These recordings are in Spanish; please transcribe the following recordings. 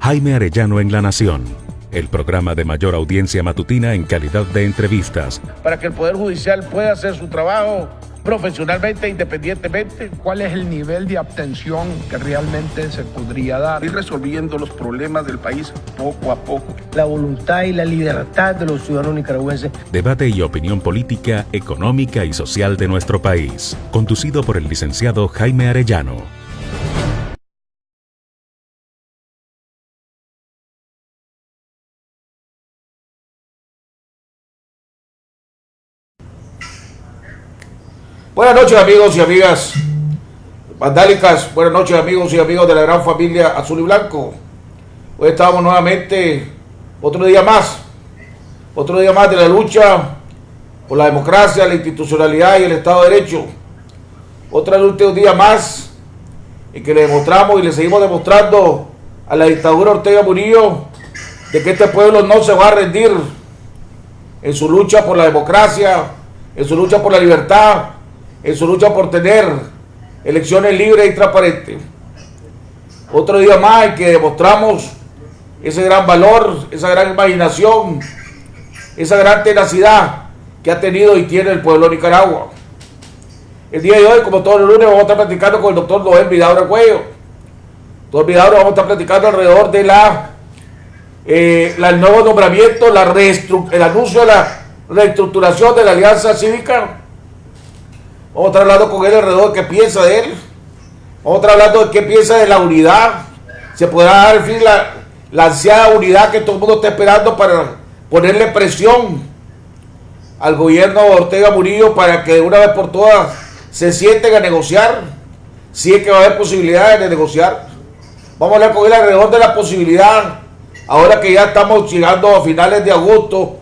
Jaime Arellano en La Nación, el programa de mayor audiencia matutina en calidad de entrevistas. Para que el Poder Judicial pueda hacer su trabajo profesionalmente, independientemente. ¿Cuál es el nivel de abstención que realmente se podría dar? Ir resolviendo los problemas del país poco a poco. La voluntad y la libertad de los ciudadanos nicaragüenses. Debate y opinión política, económica y social de nuestro país. Conducido por el licenciado Jaime Arellano. Buenas noches, amigos y amigas vandálicas, buenas noches, amigos y amigos de la gran familia Azul y Blanco. Hoy estamos nuevamente otro día más de la lucha por la democracia, la institucionalidad y el Estado de Derecho. Último día más en que le demostramos y le seguimos demostrando a la dictadura Ortega Murillo de que este pueblo no se va a rendir en su lucha por la democracia, en su lucha por la libertad, en su lucha por tener elecciones libres y transparentes. Otro día más en que demostramos ese gran valor, esa gran imaginación, esa gran tenacidad que ha tenido y tiene el pueblo de Nicaragua. El día de hoy, como todos los lunes, vamos a estar platicando con el doctor Noel Vidaurre Cuello. Doctor Vidaurre, vamos a estar platicando alrededor de el nuevo nombramiento, el anuncio de la reestructuración de la Alianza Cívica. Vamos a estar hablando con él alrededor de qué piensa de él. Vamos a estar hablando de qué piensa de la unidad. Se podrá dar al fin la ansiada unidad que todo el mundo está esperando para ponerle presión al gobierno de Ortega Murillo para que de una vez por todas se sienten a negociar. Si es que va a haber posibilidades de negociar. Vamos a hablar con él alrededor de la posibilidad, ahora que ya estamos llegando a finales de agosto,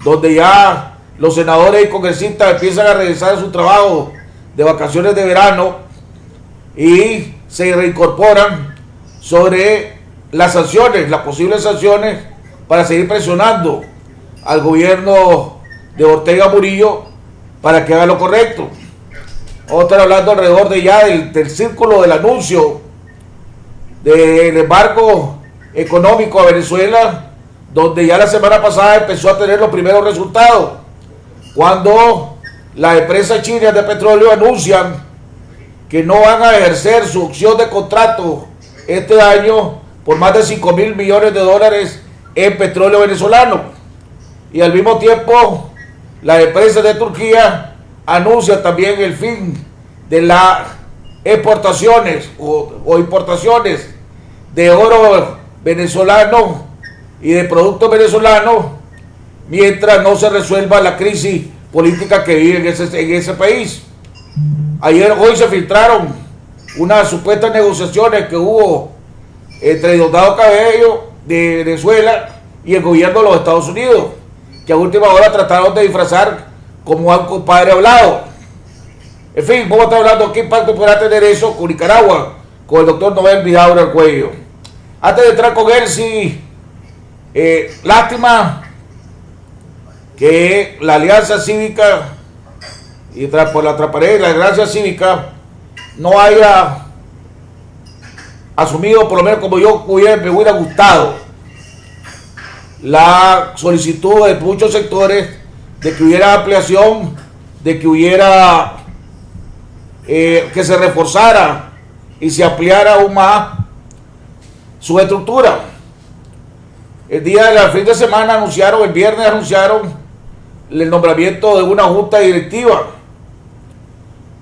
donde ya los senadores y congresistas empiezan a regresar a su trabajo de vacaciones de verano y se reincorporan sobre las sanciones, las posibles sanciones para seguir presionando al gobierno de Ortega Murillo para que haga lo correcto. Vamos a estar hablando alrededor de ya del círculo del anuncio del embargo económico a Venezuela, donde ya la semana pasada empezó a tener los primeros resultados. Cuando las empresas chinas de petróleo anuncian que no van a ejercer su opción de contrato este año por más de 5.000 millones de dólares en petróleo venezolano. Y al mismo tiempo, las empresas de Turquía anuncian también el fin de las exportaciones o importaciones de oro venezolano y de productos venezolanos, mientras no se resuelva la crisis política que vive en ese país. Hoy se filtraron unas supuestas negociaciones que hubo entre Diosdado Cabello de Venezuela y el gobierno de los Estados Unidos, que a última hora trataron de disfrazar como un compadre hablado. En fin, vamos a estar hablando qué impacto podrá tener eso con Nicaragua, con el doctor Noel Vidaurre Cuello. Antes de entrar con él, sí, lástima que la Alianza Cívica y por la transparencia, la Alianza Cívica no haya asumido, por lo menos como yo me hubiera gustado, la solicitud de muchos sectores de que hubiera ampliación, de que hubiera que se reforzara y se ampliara aún más su estructura. El fin de semana el viernes anunciaron el nombramiento de una junta directiva,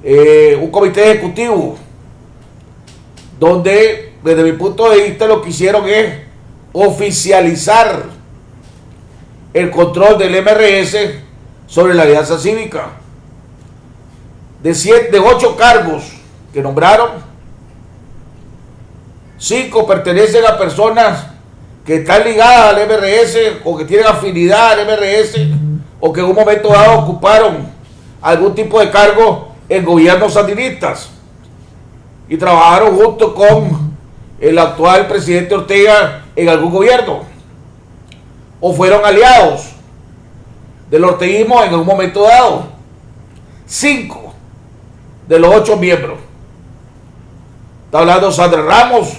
un comité ejecutivo, donde desde mi punto de vista lo que hicieron es oficializar el control del MRS sobre la Alianza Cívica. De 8 cargos que nombraron, 5 pertenecen a personas que están ligadas al MRS o que tienen afinidad al MRS o que en un momento dado ocuparon algún tipo de cargo en gobiernos sandinistas y trabajaron junto con el actual presidente Ortega en algún gobierno o fueron aliados del orteguismo en algún momento dado. 5 de los 8 miembros. Está hablando Sandra Ramos,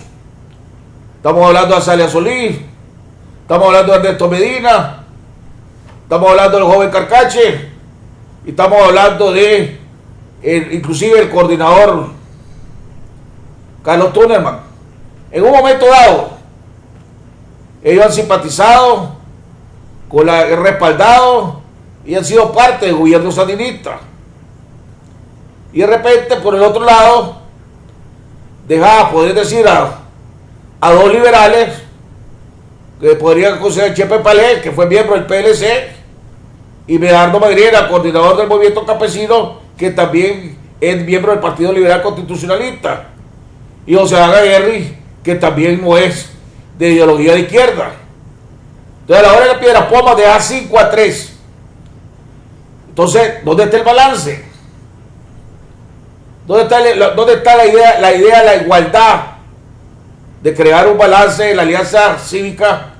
está Estamos hablando de Azalia Solís, estamos hablando de Ernesto Medina, estamos hablando del joven Carcache, y estamos hablando de inclusive el coordinador Carlos Tunerman. En un momento dado, ellos han simpatizado, respaldado y han sido parte del gobierno sandinista. Y de repente, por el otro lado, dejaba, poder decir, a dos liberales, que podrían considerar Chepe Palé, que fue miembro del PLC, y Medardo Madriera, coordinador del movimiento campesino, que también es miembro del Partido Liberal Constitucionalista, y José Aguirre, que también no es de ideología de izquierda. Entonces, a la hora de la piedra poma deja 5-3. Entonces, ¿dónde está el balance? ¿Dónde está la idea de la igualdad? De crear un balance de la alianza cívica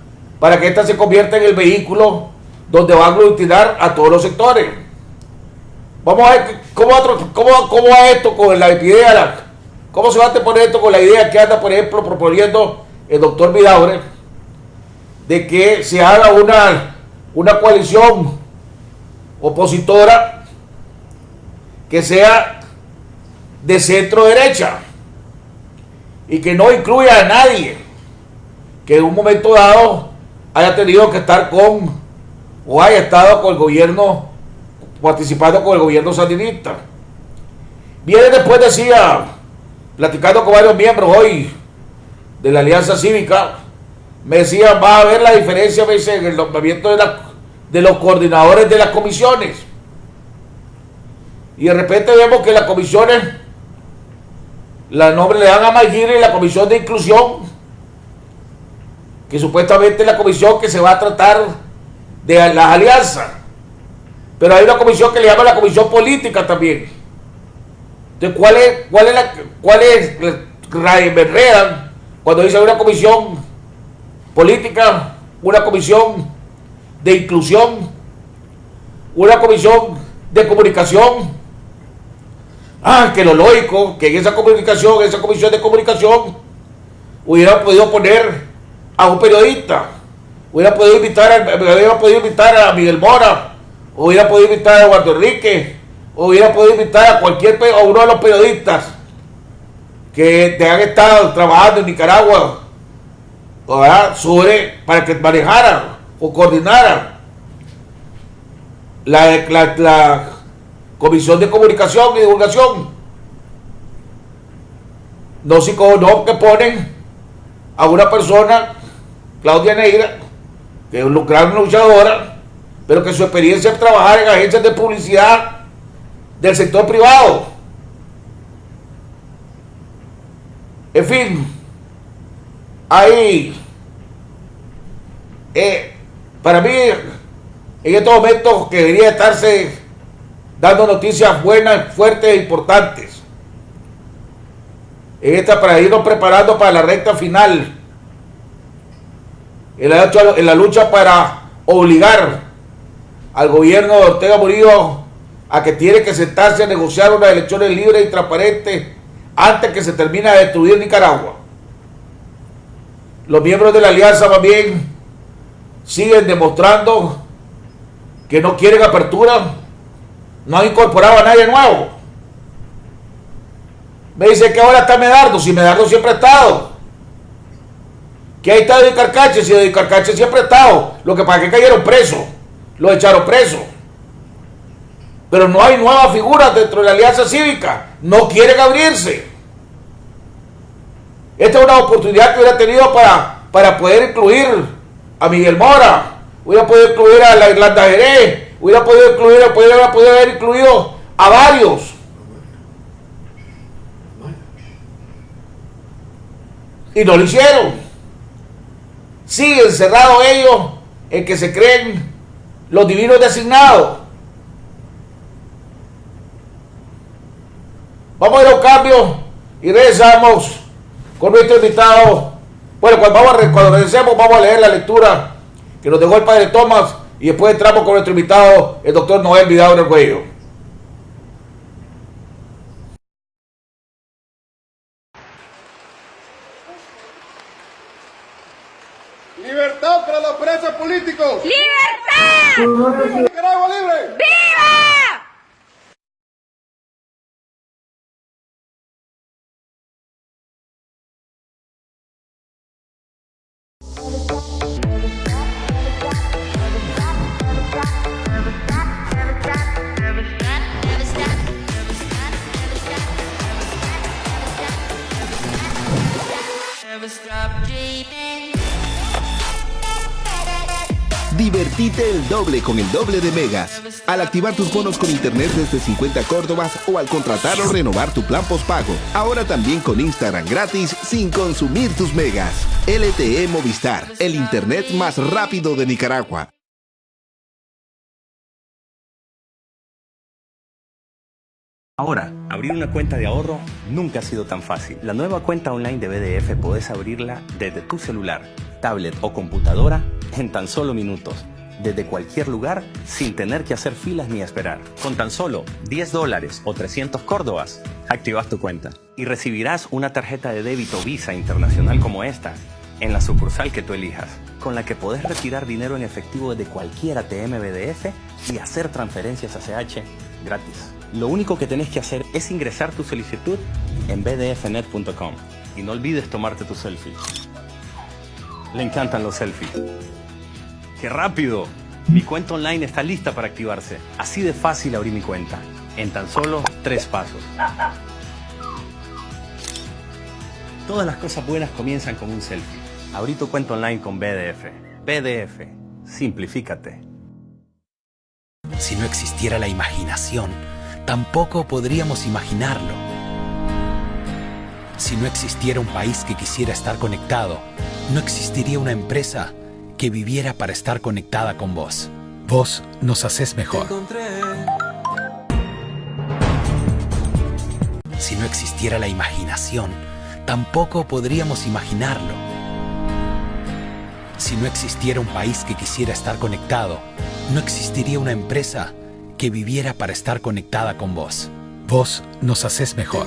para que ésta se convierta en el vehículo donde va a aglutinar a todos los sectores. Vamos a ver cómo va esto con la idea, cómo se va a poner esto con la idea que anda, por ejemplo, proponiendo el doctor Vidaurre, de que se haga una coalición opositora que sea de centro derecha y que no incluya a nadie que en un momento dado haya tenido que estar o haya estado con el gobierno, participando con el gobierno sandinista. Viene después, decía, platicando con varios miembros hoy de la Alianza Cívica, me decían, va a haber la diferencia, me dice, en el nombramiento de los coordinadores de las comisiones. Y de repente vemos que las comisiones, la nombre le dan a Mayiri, la comisión de inclusión, que supuestamente es la comisión que se va a tratar de las alianzas, pero hay una comisión que le llama la comisión política también. Entonces, ¿cuál es me enredan cuando dice una comisión política, una comisión de inclusión, una comisión de comunicación? Que lo lógico, que en esa comisión de comunicación, hubiera podido poner a un periodista, hubiera podido invitar a Miguel Mora, hubiera podido invitar a Eduardo Enrique, hubiera podido invitar a uno de los periodistas que han estado trabajando en Nicaragua, ¿verdad?, para que manejara o coordinara la Comisión de Comunicación y Divulgación. No que ponen a una persona, Claudia Neira, que es una gran luchadora, pero que su experiencia es trabajar en agencias de publicidad del sector privado. En fin, para mí, en estos momentos que debería estarse dando noticias buenas, fuertes e importantes, para irnos preparando para la recta final, en la lucha para obligar al gobierno de Ortega Murillo a que tiene que sentarse a negociar unas elecciones libres y transparentes antes que se termine de destruir Nicaragua. Los miembros de la alianza más bien siguen demostrando que no quieren apertura, no han incorporado a nadie nuevo. Me dice que ahora está Medardo, si Medardo siempre ha estado. Que ahí está Edwin Carcache, si Edwin Carcache siempre ha estado. Lo que pasa es que cayeron presos, los echaron presos. Pero no hay nuevas figuras dentro de la Alianza Cívica, no quieren abrirse. Esta es una oportunidad que hubiera tenido para poder incluir a Miguel Mora, hubiera podido incluir a la Irlanda Jerez, hubiera podido haber incluido a varios. Y no lo hicieron. Siguen cerrados ellos en que se creen los divinos designados. Vamos a ir a un cambio y regresamos con nuestro invitado. Bueno, cuando regresemos vamos a leer la lectura que nos dejó el padre Tomás y después entramos con nuestro invitado, el doctor Noel Vidaurre Arguello. ¡Libertad para los presos políticos! ¡Libertad! ¡Nicaragua libre! ¡Viva! Divertite el doble con el doble de megas. Al activar tus bonos con internet desde 50 Córdobas o al contratar o renovar tu plan postpago. Ahora también con Instagram gratis sin consumir tus megas. LTE Movistar, el internet más rápido de Nicaragua. Ahora, abrir una cuenta de ahorro nunca ha sido tan fácil. La nueva cuenta online de BDF podés abrirla desde tu celular, tablet o computadora en tan solo minutos, desde cualquier lugar sin tener que hacer filas ni esperar. Con tan solo $10 o 300 córdobas, activas tu cuenta y recibirás una tarjeta de débito Visa Internacional como esta en la sucursal que tú elijas, con la que podés retirar dinero en efectivo desde cualquier ATM BDF y hacer transferencias ACH gratis. Lo único que tenés que hacer es ingresar tu solicitud en bdfnet.com y no olvides tomarte tu selfie. Le encantan los selfies. ¡Qué rápido! Mi cuenta online está lista para activarse. Así de fácil abrí mi cuenta, en tan solo 3 pasos. Todas las cosas buenas comienzan con un selfie. Abrí tu cuenta online con BDF. BDF, simplifícate. Si no existiera la imaginación, tampoco podríamos imaginarlo. Si no existiera un país que quisiera estar conectado, no existiría una empresa que viviera para estar conectada con vos. Vos nos hacés mejor. Si no existiera la imaginación, tampoco podríamos imaginarlo. Si no existiera un país que quisiera estar conectado, no existiría una empresa que viviera para estar conectada con vos. Vos nos hacés mejor.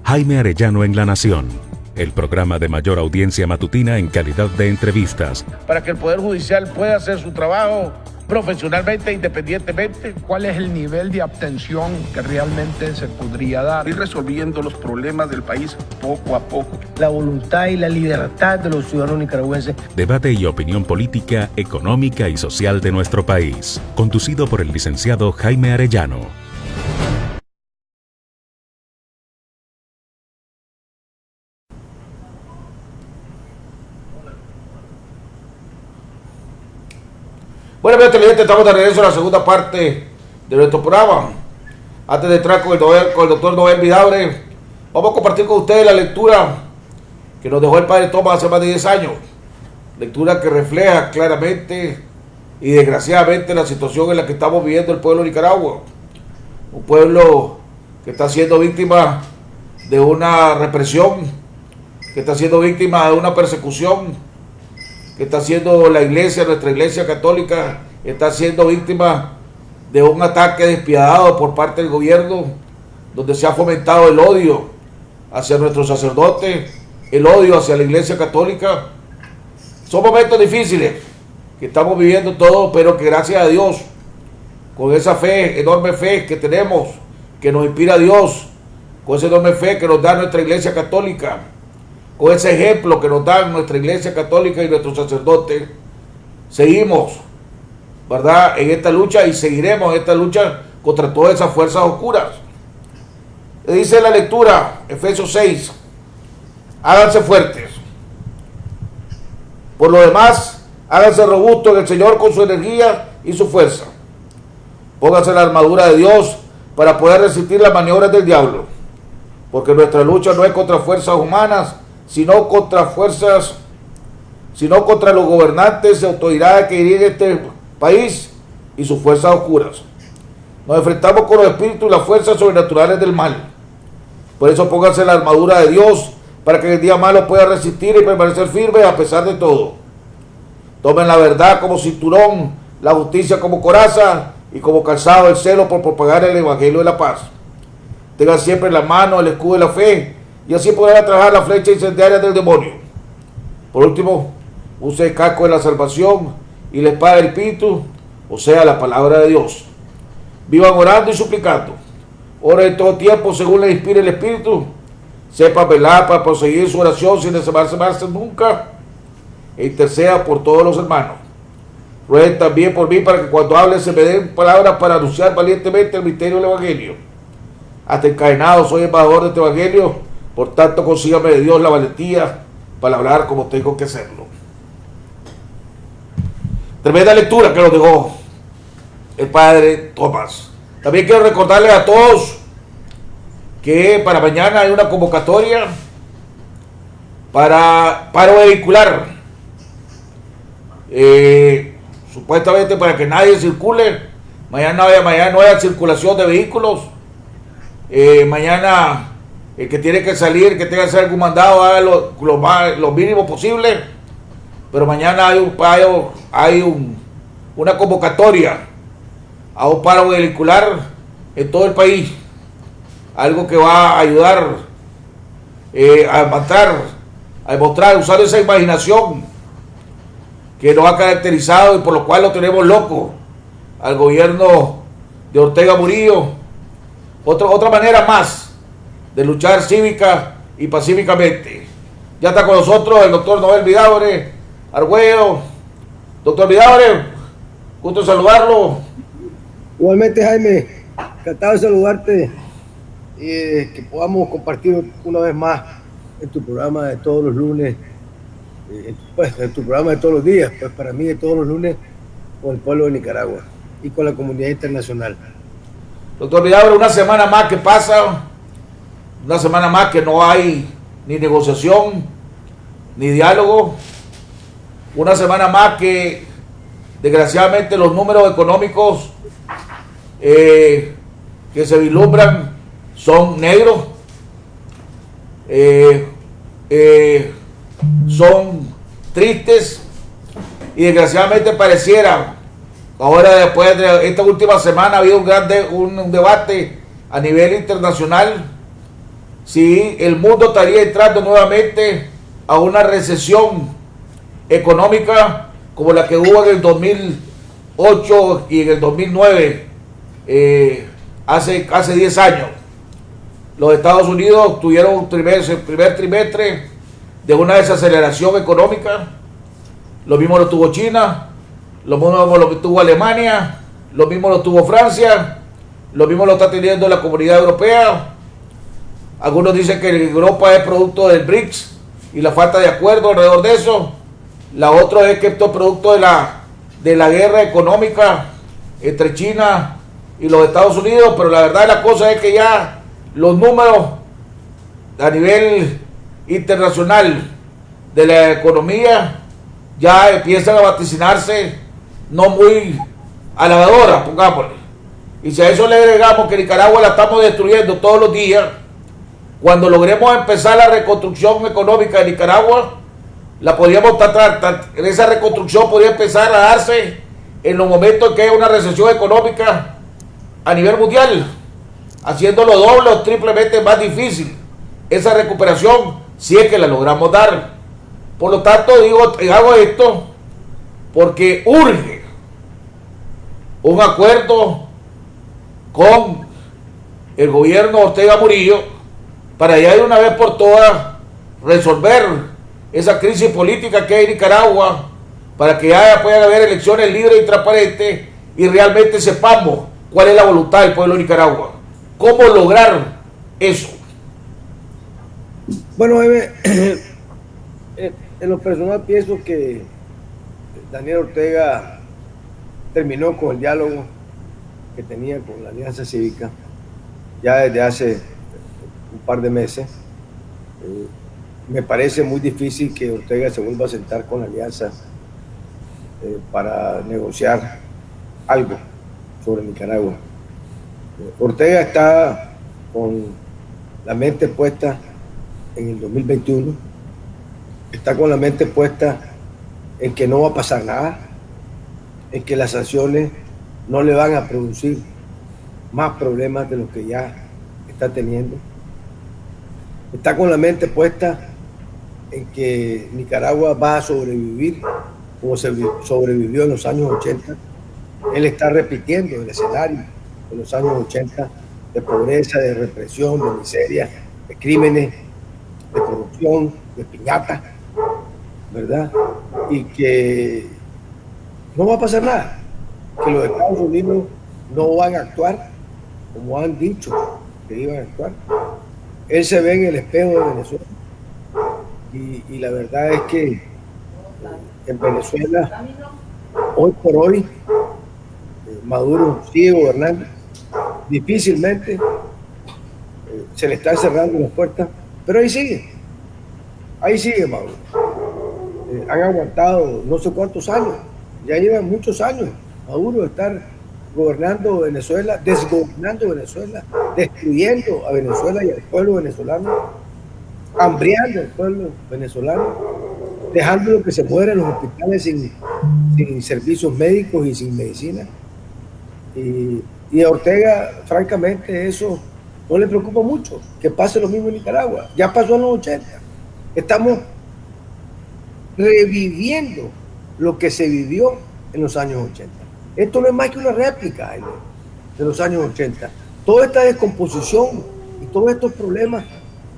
Jaime Arellano en La Nación, el programa de mayor audiencia matutina en calidad de entrevistas. Para que el Poder Judicial pueda hacer su trabajo profesionalmente, independientemente. ¿Cuál es el nivel de abstención que realmente se podría dar? Ir resolviendo los problemas del país poco a poco. La voluntad y la libertad de los ciudadanos nicaragüenses. Debate y opinión política, económica y social de nuestro país. Conducido por el licenciado Jaime Arellano. Bueno, bien, televidentes, estamos de regreso a la segunda parte de nuestro programa. Antes de entrar con el doctor Noel Vidabre, vamos a compartir con ustedes la lectura que nos dejó el padre Tomás hace más de 10 años. Lectura que refleja claramente y desgraciadamente la situación en la que estamos viviendo el pueblo de Nicaragua. Un pueblo que está siendo víctima de una represión, que está siendo víctima de una persecución, que está siendo la iglesia, nuestra iglesia católica, está siendo víctima de un ataque despiadado por parte del gobierno, donde se ha fomentado el odio hacia nuestros sacerdotes, el odio hacia la iglesia católica. Son momentos difíciles que estamos viviendo todos, pero que gracias a Dios, con esa fe, enorme fe que tenemos, que nos inspira Dios, con esa enorme fe que nos da nuestra iglesia católica, con ese ejemplo que nos dan nuestra iglesia católica y nuestros sacerdotes, seguimos, ¿verdad?, en esta lucha y seguiremos en esta lucha contra todas esas fuerzas oscuras. Dice la lectura, Efesios 6, háganse fuertes. Por lo demás, háganse robustos en el Señor con su energía y su fuerza. Pónganse la armadura de Dios para poder resistir las maniobras del diablo, porque nuestra lucha no es contra fuerzas humanas, sino contra los gobernantes y autoridades que dirigen este país y sus fuerzas oscuras. Nos enfrentamos con los espíritus y las fuerzas sobrenaturales del mal. Por eso pónganse la armadura de Dios para que en el día malo pueda resistir y permanecer firme a pesar de todo. Tomen la verdad como cinturón, la justicia como coraza y como calzado el celo por propagar el evangelio de la paz. tengan siempre en la mano el escudo de la fe y así podrán trabajar la flecha incendiaria del demonio. Por último, use el casco de la salvación y la espada del Espíritu, o sea, la palabra de Dios. Vivan orando y suplicando. Oren todo tiempo según les inspire el Espíritu. Sepan velar para proseguir su oración sin desamarse nunca. E interceda por todos los hermanos. Rueguen también por mí para que cuando hable se me den palabras para anunciar valientemente el misterio del Evangelio. Hasta encadenado soy embajador de este Evangelio, por tanto consígame de Dios la valentía para hablar como tengo que hacerlo. Tremenda lectura que nos dejó el padre Tomás. También quiero recordarles a todos que para mañana hay una convocatoria para paro vehicular. Supuestamente para que nadie circule. Mañana no haya circulación de vehículos. Mañana el que tiene que salir, que tenga que hacer algún mandado, haga lo mínimo posible. Pero mañana hay una convocatoria a un paro vehicular en todo el país. Algo que va a ayudar a demostrar, usar esa imaginación que nos ha caracterizado y por lo cual lo tenemos loco al gobierno de Ortega Murillo. Otra manera más de luchar cívica y pacíficamente. Ya está con nosotros el doctor Noel Vidaure Argüello. Doctor Vidaure, gusto saludarlo. Igualmente, Jaime, encantado de saludarte y que podamos compartir una vez más en tu programa de todos los lunes, en tu programa de todos los días, pues para mí de todos los lunes, con el pueblo de Nicaragua y con la comunidad internacional. Doctor Vidaure, una semana más que pasa, una semana más que no hay ni negociación, ni diálogo, una semana más que desgraciadamente los números económicos que se vislumbran son negros, son tristes y desgraciadamente pareciera, ahora después de esta última semana ha habido un debate a nivel internacional si el mundo estaría entrando nuevamente a una recesión económica como la que hubo en el 2008 y en el 2009, hace 10 años. Los Estados Unidos tuvieron el primer trimestre de una desaceleración económica. Lo mismo lo tuvo China, lo mismo lo tuvo Alemania, lo mismo lo tuvo Francia, lo mismo lo está teniendo la Comunidad Europea. Algunos dicen que Europa es producto del BRICS y la falta de acuerdo alrededor de eso. La otra es que esto es producto de la guerra económica entre China y los Estados Unidos, pero la verdad de la cosa es que ya los números a nivel internacional de la economía ya empiezan a vaticinarse no muy halagadora, pongámosle. Y si a eso le agregamos que Nicaragua la estamos destruyendo todos los días, cuando logremos empezar la reconstrucción económica de Nicaragua, la podríamos esa reconstrucción podría empezar a darse en los momentos en que hay una recesión económica a nivel mundial, haciéndolo doble o triplemente más difícil esa recuperación si es que la logramos dar. Por lo tanto, hago esto porque urge un acuerdo con el gobierno Ortega Murillo para ya de una vez por todas resolver esa crisis política que hay en Nicaragua, para que puedan haber elecciones libres y transparentes y realmente sepamos cuál es la voluntad del pueblo de Nicaragua. ¿Cómo lograr eso? Bueno, en lo personal pienso que Daniel Ortega terminó con el diálogo que tenía con la Alianza Cívica ya desde hace un par de meses. Me parece muy difícil que Ortega se vuelva a sentar con la Alianza para negociar algo sobre Nicaragua. Ortega está con la mente puesta en el 2021, está con la mente puesta en que no va a pasar nada, en que las sanciones no le van a producir más problemas de los que ya está teniendo. Está con la mente puesta en que Nicaragua va a sobrevivir como se sobrevivió en los años 80. Él está repitiendo el escenario de los años 80 de pobreza, de represión, de miseria, de crímenes, de corrupción, de piñata, ¿verdad? Y que no va a pasar nada, que los Estados Unidos no van a actuar como han dicho que iban a actuar. Él se ve en el espejo de Venezuela y la verdad es que en Venezuela, hoy por hoy, Maduro sigue gobernando. Difícilmente se le están cerrando las puertas, pero ahí sigue Maduro. Han aguantado no sé cuántos años, ya llevan muchos años Maduro de estar gobernando Venezuela, desgobernando Venezuela, destruyendo a Venezuela y al pueblo venezolano, hambriando al pueblo venezolano, dejándolo que se muera en los hospitales sin servicios médicos y sin medicina. Y a Ortega, francamente, eso no le preocupa mucho, que pase lo mismo en Nicaragua. Ya pasó en los 80. Estamos reviviendo lo que se vivió en los años 80. Esto no es más que una réplica de los años 80. Toda esta descomposición y todos estos problemas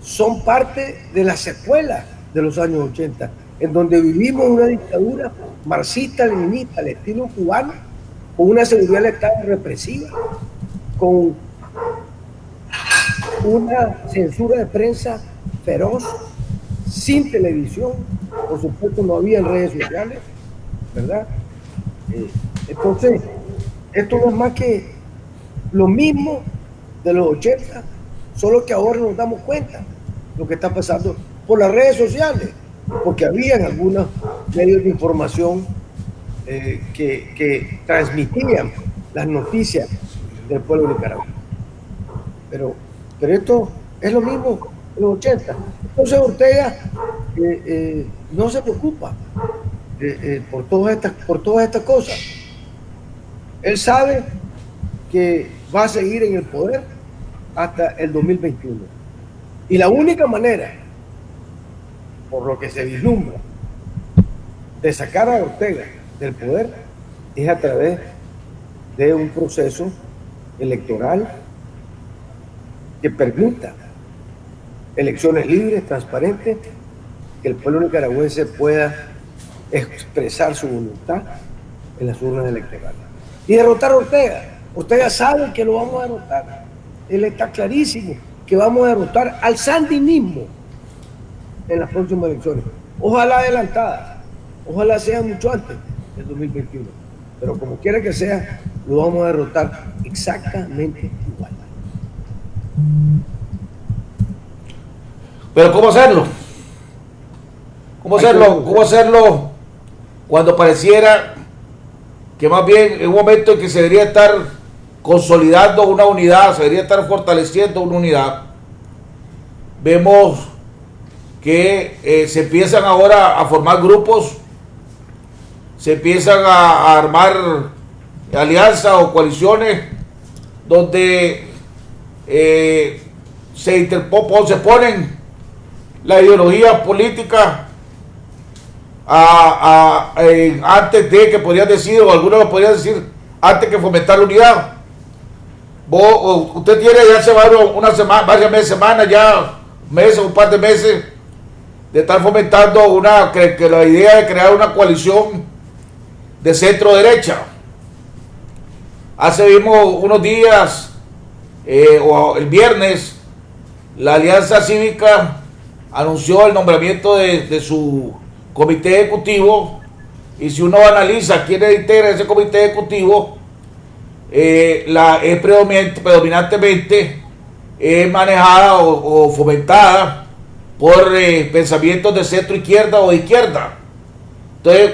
son parte de la secuela de los años 80, en donde vivimos una dictadura marxista-leninista al estilo cubano, con una seguridad del Estado represiva, con una censura de prensa feroz, sin televisión, por supuesto no había redes sociales, ¿verdad? Entonces, esto no es más que lo mismo de los 80, solo que ahora nos damos cuenta de lo que está pasando por las redes sociales, porque habían algunos medios de información que transmitían las noticias del pueblo nicaragüense. Pero esto es lo mismo de los 80. Entonces Ortega no se preocupa por todas estas cosas. Él sabe que va a seguir en el poder hasta el 2021. Y la única manera, por lo que se vislumbra, de sacar a Ortega del poder es a través de un proceso electoral que permita elecciones libres, transparentes, que el pueblo nicaragüense pueda expresar su voluntad en las urnas electorales. Y derrotar a Ortega. Ortega sabe que lo vamos a derrotar. Él está clarísimo que vamos a derrotar al sandinismo en las próximas elecciones. Ojalá adelantadas, ojalá sea mucho antes del 2021. Pero como quiera que sea, lo vamos a derrotar exactamente igual. Pero ¿cómo hacerlo? ¿Cómo hacerlo cuando pareciera que más bien en un momento en que se debería estar consolidando una unidad, se debería estar fortaleciendo una unidad? Vemos que se empiezan ahora a formar grupos, se empiezan a armar alianzas o coaliciones donde se ponen la ideología política antes de que podrían decir, o algunos lo podrían decir, antes que fomentar la unidad. Usted tiene ya hace varias semanas, ya meses, un par de meses, de estar fomentando que la idea de crear una coalición de centro derecha. Hace unos días, o el viernes, la Alianza Cívica anunció el nombramiento de su comité ejecutivo, y si uno analiza quiénes integran ese comité ejecutivo, es predominantemente manejada o fomentada por pensamientos de centro izquierda o de izquierda. Entonces,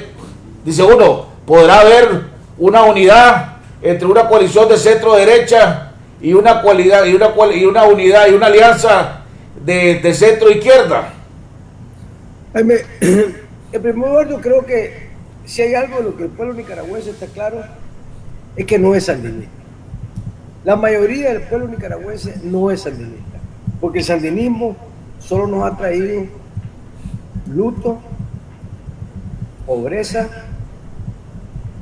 dice uno, ¿podrá haber una unidad entre una coalición de centro derecha y una unidad y una alianza de centro izquierda? En primer lugar, yo creo que si hay algo en lo que el pueblo nicaragüense está claro, es que no es sandinista. La mayoría del pueblo nicaragüense no es sandinista, porque el sandinismo solo nos ha traído luto, pobreza,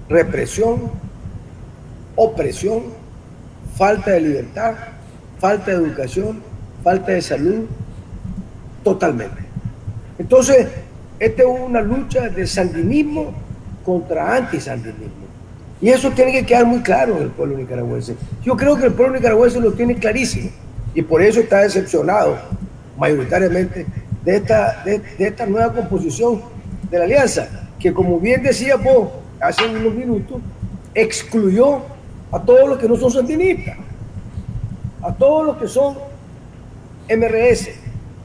represión, opresión, falta de libertad, falta de educación, falta de salud, totalmente. Entonces, esta es una lucha de sandinismo contra antisandinismo. Y eso tiene que quedar muy claro en el pueblo nicaragüense. Yo creo que el pueblo nicaragüense lo tiene clarísimo y por eso está decepcionado mayoritariamente de esta nueva composición de la alianza, que como bien decía vos hace unos minutos, excluyó a todos los que no son sandinistas, a todos los que son MRS,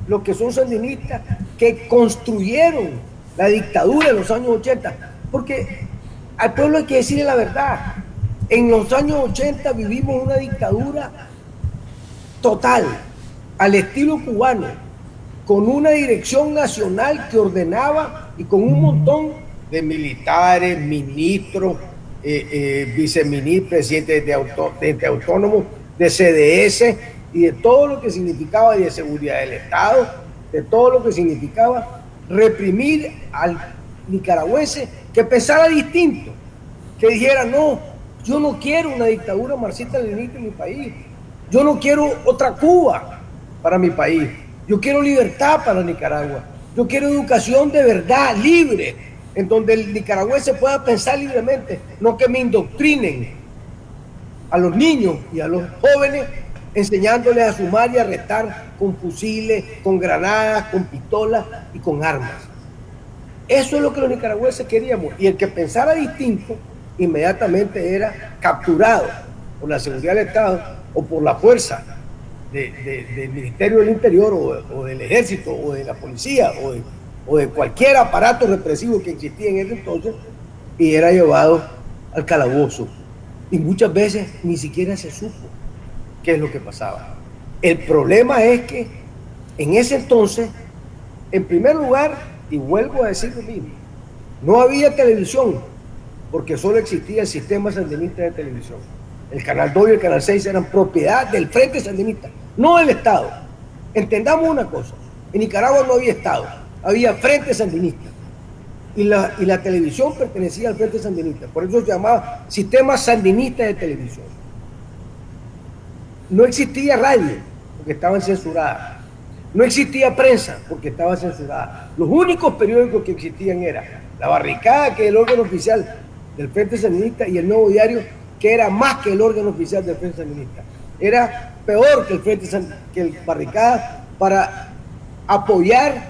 los que son sandinistas, que construyeron la dictadura en los años 80, porque al pueblo hay que decirle la verdad. En los años 80 vivimos una dictadura total, al estilo cubano, con una dirección nacional que ordenaba y con un montón de militares, ministros, viceministros, presidentes de autónomos, de CDS y de todo lo que significaba de seguridad del Estado, de todo lo que significaba reprimir al nicaragüense que pensara distinto, que dijera: no, yo no quiero una dictadura marxista-leninista en mi país, yo no quiero otra Cuba para mi país, yo quiero libertad para Nicaragua, yo quiero educación de verdad, libre, en donde el nicaragüense pueda pensar libremente, no que me indoctrinen a los niños y a los jóvenes enseñándoles a sumar y a restar con fusiles, con granadas, con pistolas y con armas. Eso es lo que los nicaragüenses queríamos, y el que pensara distinto inmediatamente era capturado por la seguridad del Estado o por la fuerza del Ministerio del Interior o del Ejército o de la policía o de cualquier aparato represivo que existía en ese entonces, y era llevado al calabozo. Y muchas veces ni siquiera se supo qué es lo que pasaba. El problema es que en ese entonces, en primer lugar, y vuelvo a decir lo mismo, no había televisión, porque solo existía el sistema sandinista de televisión. El Canal 2 y el Canal 6 eran propiedad del Frente Sandinista, no del Estado. Entendamos una cosa: en Nicaragua no había Estado, había Frente Sandinista. Y la televisión pertenecía al Frente Sandinista, por eso se llamaba Sistema Sandinista de Televisión. No existía radio, porque estaban censuradas. No existía prensa, porque estaba censurada. Los únicos periódicos que existían eran La Barricada, que es el órgano oficial del Frente Sandinista, y El Nuevo Diario, que era más que el órgano oficial del Frente Sandinista. Era peor que el Barricada para apoyar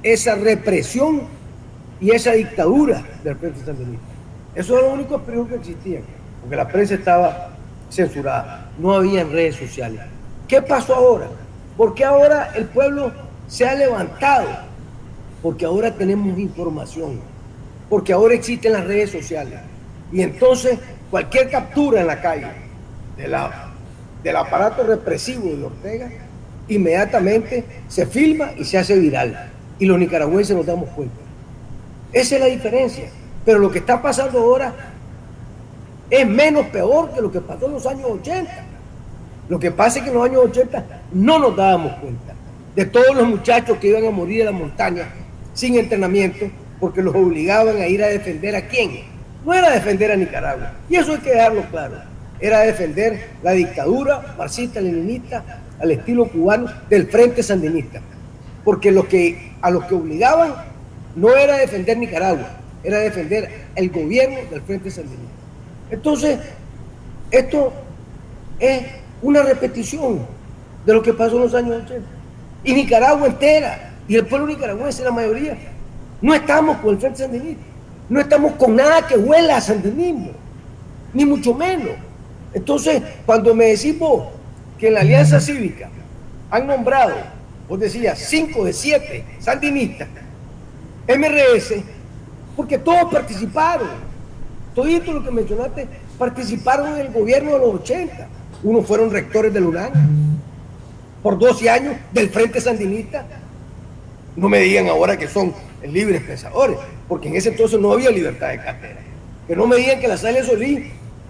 esa represión y esa dictadura del Frente Sandinista. Esos eran los únicos periódicos que existían, porque la prensa estaba censurada. No había redes sociales. ¿Qué pasó ahora? ¿Por qué ahora el pueblo se ha levantado? Porque ahora tenemos información, porque ahora existen las redes sociales. Y entonces cualquier captura en la calle del aparato represivo de Ortega, inmediatamente se filma y se hace viral. Y los nicaragüenses nos damos cuenta. Esa es la diferencia. Pero lo que está pasando ahora es menos peor que lo que pasó en los años 80. Lo que pasa es que en los años 80 no nos dábamos cuenta de todos los muchachos que iban a morir en la montaña sin entrenamiento, porque los obligaban a ir a defender ¿a quién? No era defender a Nicaragua, y eso hay que dejarlo claro. Era defender la dictadura marxista-leninista al estilo cubano del Frente Sandinista, porque a los que obligaban no era defender Nicaragua, era defender el gobierno del Frente Sandinista. Entonces, esto es una repetición de lo que pasó en los años 80. Y Nicaragua entera, y el pueblo nicaragüense, la mayoría, no estamos con el Frente Sandinista, no estamos con nada que huela a sandinismo, ni mucho menos. Entonces, cuando me decís vos que en la Alianza Cívica han nombrado, vos decías, 5 de 7 sandinistas, MRS, porque todos participaron, todo esto lo que mencionaste, participaron en el gobierno de los 80. Unos fueron rectores del UNAM por 12 años del Frente Sandinista. No me digan ahora que son libres pensadores, porque en ese entonces no había libertad de cátedra. Que no me digan que la Salle Solís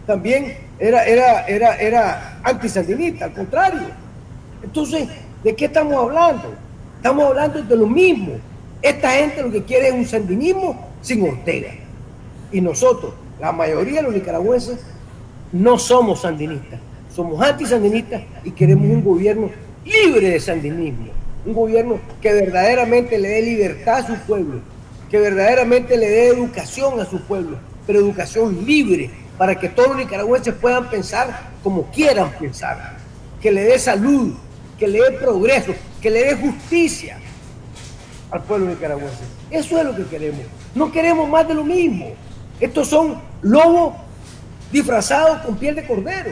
también era antisandinista, al contrario. Entonces, ¿de qué estamos hablando? Estamos hablando de lo mismo. Esta gente lo que quiere es un sandinismo sin Ortega. Y nosotros, la mayoría de los nicaragüenses, no somos sandinistas. Somos antisandinistas y queremos un gobierno libre de sandinismo. Un gobierno que verdaderamente le dé libertad a su pueblo, que verdaderamente le dé educación a su pueblo, pero educación libre, para que todos los nicaragüenses puedan pensar como quieran pensar, que le dé salud, que le dé progreso, que le dé justicia al pueblo nicaragüense. Eso es lo que queremos. No queremos más de lo mismo. Estos son lobos disfrazados con piel de cordero,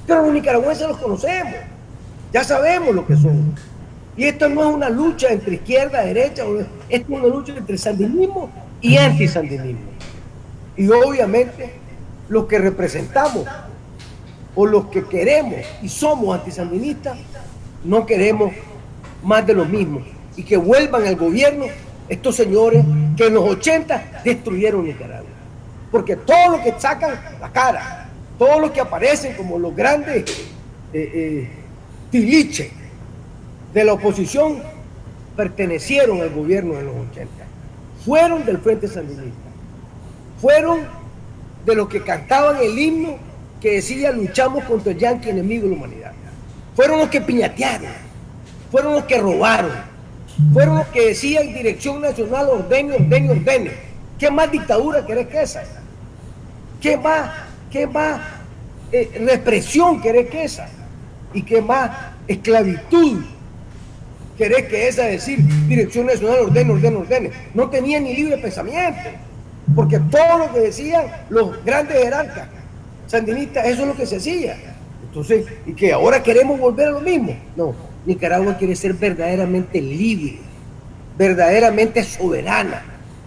pero los nicaragüenses los conocemos, ya sabemos lo que son. Y esto no es una lucha entre izquierda, derecha, esto es una lucha entre sandinismo y antisandinismo. Y obviamente los que representamos o los que queremos y somos antisandinistas, no queremos más de lo mismo y que vuelvan al gobierno estos señores que en los 80 destruyeron Nicaragua. Porque todos los que sacan la cara, todos los que aparecen como los grandes tiliches de la oposición, pertenecieron al gobierno de los 80, fueron del Frente Sandinista, fueron de los que cantaban el himno que decía luchamos contra el yanqui enemigo de la humanidad, fueron los que piñatearon, fueron los que robaron, fueron los que decían Dirección Nacional ordene, ordene, ordene. ¿Qué más dictadura querés que esa? ¿Qué más represión querés que esa? ¿Y qué más esclavitud querés que esa? Decir Dirección Nacional ordene, ordene, ordene. No tenía ni libre pensamiento, porque todo lo que decían los grandes jerarcas sandinistas, eso es lo que se hacía. Entonces, ¿y que ahora queremos volver a lo mismo? No, Nicaragua quiere ser verdaderamente libre, verdaderamente soberana,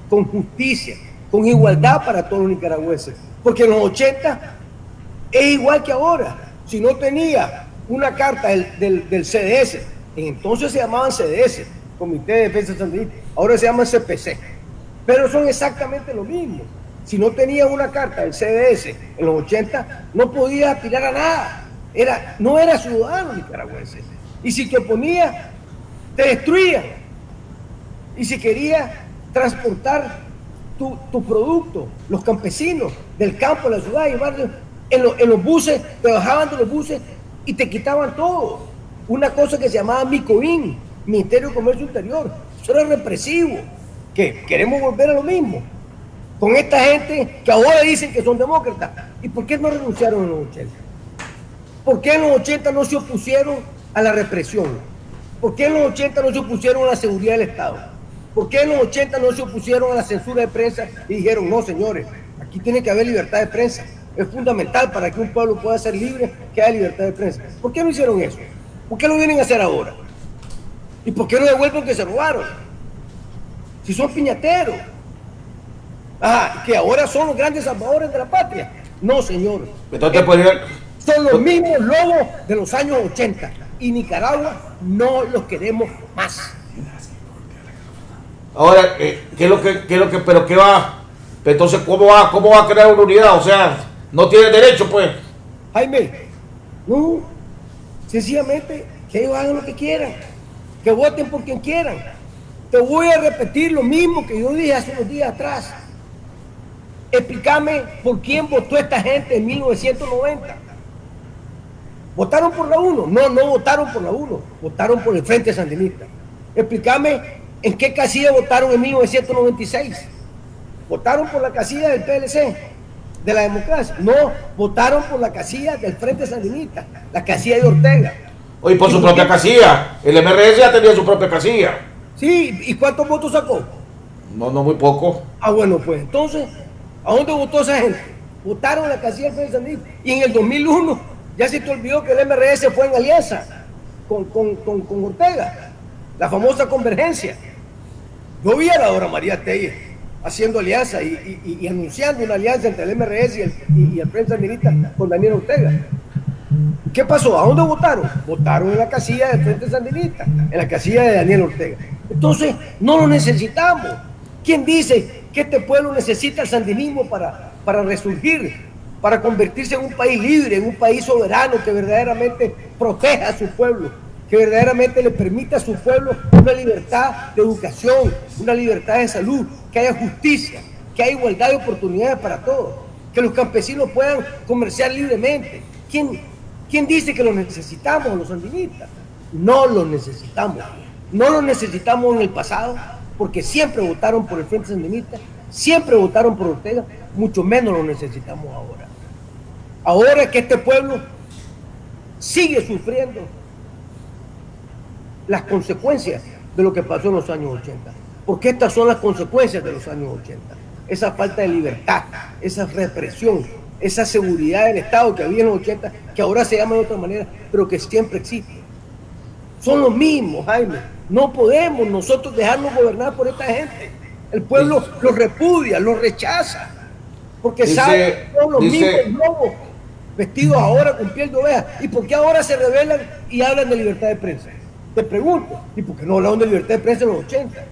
con justicia, con igualdad para todos los nicaragüenses. Porque en los 80 es igual que ahora. Si no tenía una carta del CDS, entonces se llamaban CDS, Comité de Defensa Sandinista, ahora se llaman CPC, pero son exactamente lo mismo. Si no tenía una carta del CDS en los 80, no podía aspirar a nada, no era ciudadano nicaragüense, y si te oponía, te destruían, y si quería transportar tu producto, los campesinos del campo a la ciudad, llevarlos en los buses, te bajaban de los buses y te quitaban todo. Una cosa que se llamaba MICOIN, Ministerio de Comercio Interior. Eso era represivo, que queremos volver a lo mismo con esta gente que ahora dicen que son demócratas. ¿Y por qué no renunciaron en los 80? ¿Por qué en los 80 no se opusieron a la represión? ¿Por qué en los 80 no se opusieron a la seguridad del Estado? ¿Por qué en los 80 no se opusieron a la censura de prensa y dijeron, no señores, aquí tiene que haber libertad de prensa? Es fundamental para que un pueblo pueda ser libre que haya libertad de prensa. ¿Por qué no hicieron eso? ¿Por qué lo vienen a hacer ahora? ¿Y por qué no devuelven que se robaron? Si son piñateros. Que ahora son los grandes salvadores de la patria. No, señor. Entonces, son los mismos lobos de los años 80. Y Nicaragua no los queremos más. Ahora, pero qué va? Entonces, ¿cómo va a crear una unidad? O sea, no tiene derecho, pues. Jaime, no, sencillamente que ellos hagan lo que quieran, que voten por quien quieran. Te voy a repetir lo mismo que yo dije hace unos días atrás. Explícame por quién votó esta gente en 1990. ¿Votaron por la 1? No votaron por la 1, votaron por el Frente Sandinista. Explícame en qué casilla votaron en 1996. ¿Votaron por la casilla del PLC, de la democracia? No, votaron por la casilla del Frente Sandinista, la casilla de Ortega. Oye, por su propia casilla. El MRS ya tenía su propia casilla. Sí, ¿y cuántos votos sacó? No, muy poco. Bueno, pues entonces, ¿a dónde votó esa gente? Votaron en la casilla del Frente Sandinista. Y en el 2001, ya se te olvidó que el MRS fue en alianza con Ortega, la famosa convergencia. Yo vi a la Dora María Telles haciendo alianza y anunciando una alianza entre el MRS y el Frente Sandinista con Daniel Ortega. ¿Qué pasó? ¿A dónde votaron? Votaron en la casilla del Frente Sandinista, en la casilla de Daniel Ortega. Entonces, no lo necesitamos. ¿Quién dice que este pueblo necesita el sandinismo para resurgir? para convertirse en un país libre, en un país soberano que verdaderamente proteja a su pueblo, que verdaderamente le permita a su pueblo una libertad de educación, una libertad de salud, que haya justicia, que haya igualdad de oportunidades para todos, que los campesinos puedan comerciar libremente. ¿Quién dice que los necesitamos los sandinistas? No los necesitamos. No los necesitamos en el pasado, porque siempre votaron por el Frente Sandinista, siempre votaron por Ortega, mucho menos los necesitamos ahora. Ahora que este pueblo sigue sufriendo las consecuencias de lo que pasó en los años 80, porque estas son las consecuencias de los años 80, esa falta de libertad, esa represión, esa seguridad del Estado que había en los 80, que ahora se llama de otra manera, pero que siempre existe. Son los mismos, Jaime. No podemos nosotros dejarnos gobernar por esta gente. El pueblo los repudia, los rechaza, porque sabe que son los mismos lobos vestidos ahora con piel de oveja. ¿Y por qué ahora se rebelan y hablan de libertad de prensa? Te pregunto, ¿y por qué no hablaron de libertad de prensa en los 80?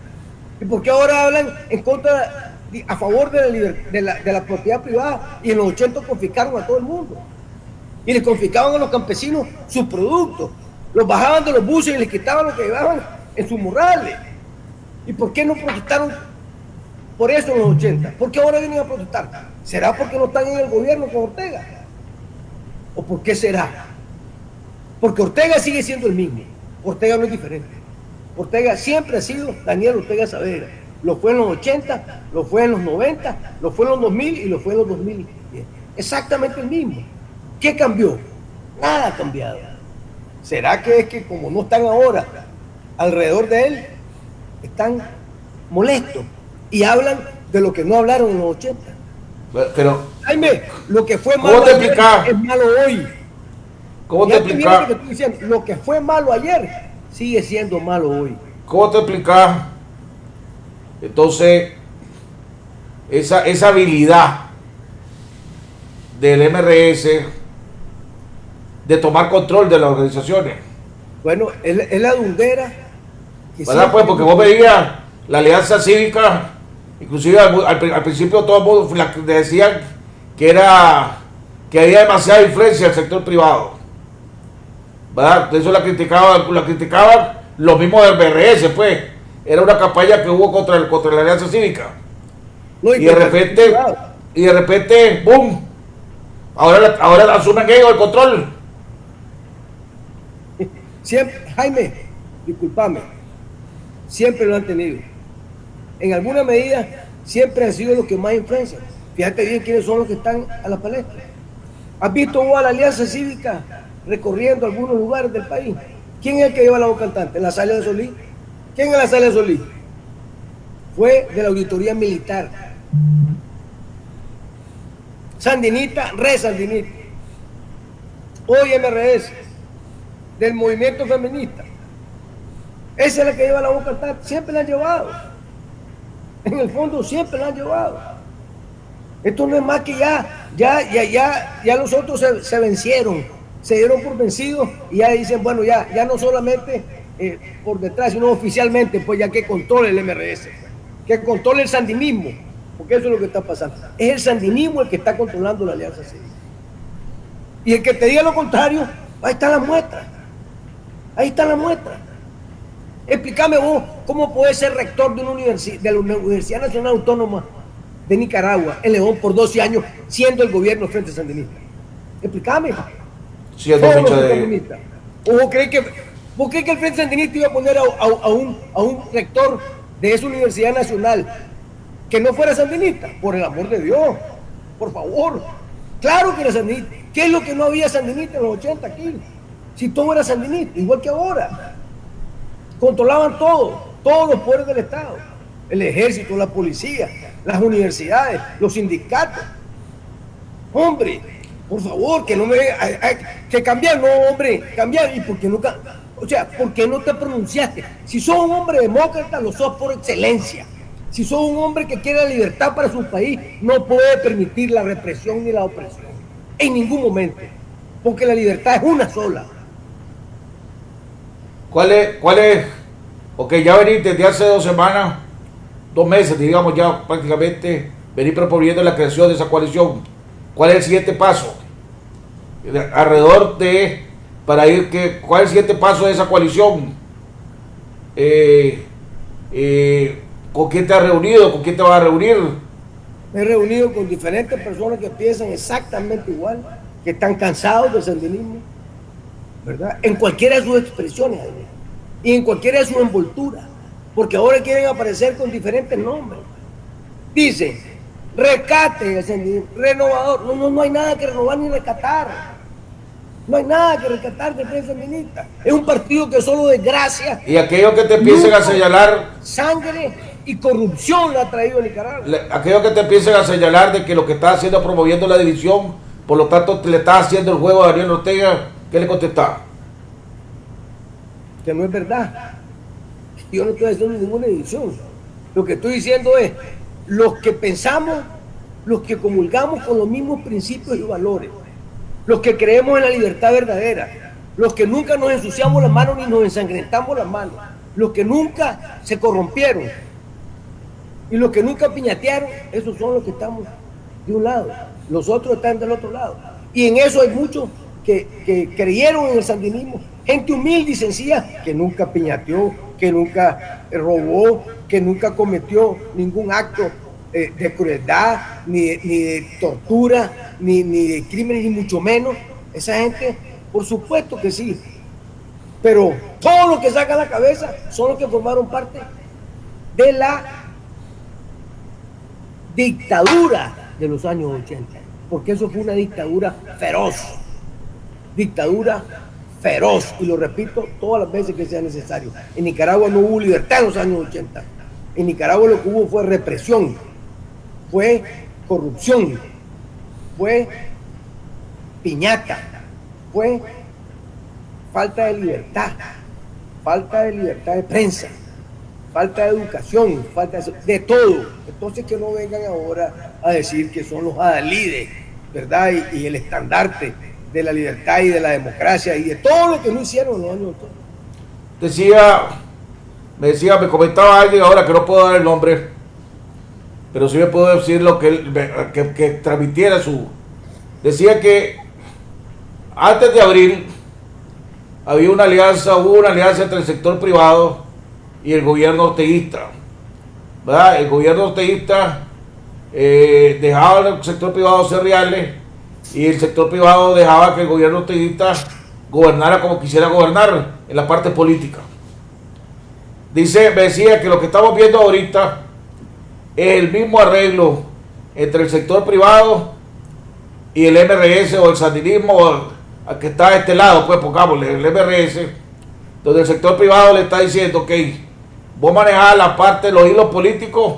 ¿Y por qué ahora hablan en contra, a favor de la propiedad privada, y en los 80 confiscaron a todo el mundo? Y les confiscaban a los campesinos sus productos, los bajaban de los buses y les quitaban lo que llevaban en sus morrales. ¿Y por qué no protestaron por eso en los 80? ¿Por qué ahora vienen a protestar? ¿Será porque no están en el gobierno con Ortega? ¿O por qué será? Porque Ortega sigue siendo el mismo. Ortega no es diferente. Ortega siempre ha sido Daniel Ortega Saavedra. Lo fue en los 80, lo fue en los 90, lo fue en los 2000 y lo fue en los 2010. Exactamente el mismo. ¿Qué cambió? Nada ha cambiado. ¿Será que es que como no están ahora alrededor de él, están molestos y hablan de lo que no hablaron en los 80? Pero, Jaime, lo que fue malo ayer es malo hoy. ¿Cómo te explicas? Lo que fue malo ayer sigue siendo malo hoy. ¿Cómo te explicas? Entonces, esa habilidad del MRS de tomar control de las organizaciones. Bueno, es la dundera. ¿Verdad? Pues porque vos veías la Alianza Cívica, inclusive al principio todo el mundo decían que había demasiada influencia del sector privado. ¿Verdad? Eso la criticaban los mismos del BRS, pues. Era una campaña que hubo contra la Alianza Cívica. No, y de repente, ¡boom! Ahora asumen ellos el control. Siempre, Jaime, discúlpame, siempre lo han tenido. En alguna medida, siempre han sido los que más influencian. Fíjate bien quiénes son los que están a la palestra. ¿Has visto vos a la Alianza Cívica recorriendo algunos lugares del país? ¿Quién es el que lleva la voz cantante? ¿En la sala de Solís? ¿Quién es la sala de Solís? Fue de la auditoría militar. Sandinista, re sandinista. Hoy MRS, del movimiento feminista. Esa es la que lleva la voz cantante. Siempre la han llevado. En el fondo siempre la han llevado. Esto no es más que ya los otros se vencieron, se dieron por vencidos y ya dicen, bueno, ya no solamente por detrás, sino oficialmente, pues ya que controle el MRS, que controle el sandinismo, porque eso es lo que está pasando. Es el sandinismo el que está controlando la Alianza Cívica. Y el que te diga lo contrario, ahí está la muestra. Ahí está la muestra. Explícame vos cómo puedes ser rector de la Universidad Nacional Autónoma de Nicaragua, en León, por 12 años, siendo el gobierno Frente Sandinista. Explícame. Siendo fecha de... ¿Vos crees que el Frente Sandinista iba a poner a un rector de esa Universidad Nacional que no fuera sandinista? Por el amor de Dios, por favor. Claro que era sandinista. ¿Qué es lo que no había sandinista en los 80 aquí? Si todo era sandinista, igual que ahora. Controlaban todos los poderes del Estado. El ejército, la policía, las universidades, los sindicatos. Hombre, por favor, que no me... que cambiar, no, hombre, cambiar. ¿Y por qué no? O sea, ¿por qué no te pronunciaste? Si sos un hombre demócrata, lo sos por excelencia. Si sos un hombre que quiere la libertad para su país, no puede permitir la represión ni la opresión. En ningún momento. Porque la libertad es una sola. ¿Cuál es? Ok, ya venís desde hace 2 semanas, 2 meses, digamos ya prácticamente, venís proponiendo la creación de esa coalición ¿Cuál es el siguiente paso? Alrededor de, para ir, ¿cuál es el siguiente paso de esa coalición? ¿Con quién te has reunido? ¿Con quién te vas a reunir? Me he reunido con diferentes personas que piensan exactamente igual, que están cansados del sandinismo, ¿verdad? En cualquiera de sus expresiones, y en cualquiera de sus envolturas, porque ahora quieren aparecer con diferentes nombres. Dicen, rescate el sandinismo, renovador. No hay nada que renovar ni rescatar. No hay nada que rescatar de prensa sandinista. Es un partido que solo desgracia. Y aquellos que te empiecen a señalar sangre y corrupción la ha traído a Nicaragua. Aquellos que te empiecen a señalar de que lo que estás haciendo es promoviendo la división, por lo tanto le estás haciendo el juego a Daniel Ortega, ¿qué le contestás? Que no es verdad. Yo no estoy haciendo ninguna división. Lo que estoy diciendo es, los que pensamos, los que comulgamos con los mismos principios y valores, los que creemos en la libertad verdadera, los que nunca nos ensuciamos las manos ni nos ensangrentamos las manos, los que nunca se corrompieron y los que nunca piñatearon, esos son los que estamos de un lado, los otros están del otro lado. Y en eso hay muchos que creyeron en el sandinismo, gente humilde y sencilla que nunca piñateó, que nunca robó, que nunca cometió ningún acto de crueldad, ni de tortura, ni de crímenes, ni mucho menos. Esa gente, por supuesto que sí, pero todos los que sacan la cabeza son los que formaron parte de la dictadura de los años 80, porque eso fue una dictadura feroz, y lo repito todas las veces que sea necesario. En Nicaragua no hubo libertad en los años 80, en Nicaragua lo que hubo fue represión, fue corrupción, fue piñata, fue falta de libertad de prensa, falta de educación, falta de todo. Entonces que no vengan ahora a decir que son los adalides, ¿verdad? Y el estandarte de la libertad y de la democracia y de todo lo que no hicieron en los años 80. Me comentaba alguien ahora que no puedo dar el nombre, pero sí me puedo decir lo que transmitiera su... Decía que antes de abril hubo una alianza entre el sector privado y el gobierno orteguista, ¿verdad? El gobierno orteguista dejaba al sector privado ser reales y el sector privado dejaba que el gobierno orteguista gobernara como quisiera gobernar en la parte política. Me decía que lo que estamos viendo ahorita es el mismo arreglo entre el sector privado y el MRS o el sandinismo que está a este lado, pues pongámosle el MRS, donde el sector privado le está diciendo, ok, vos manejás la parte de los hilos políticos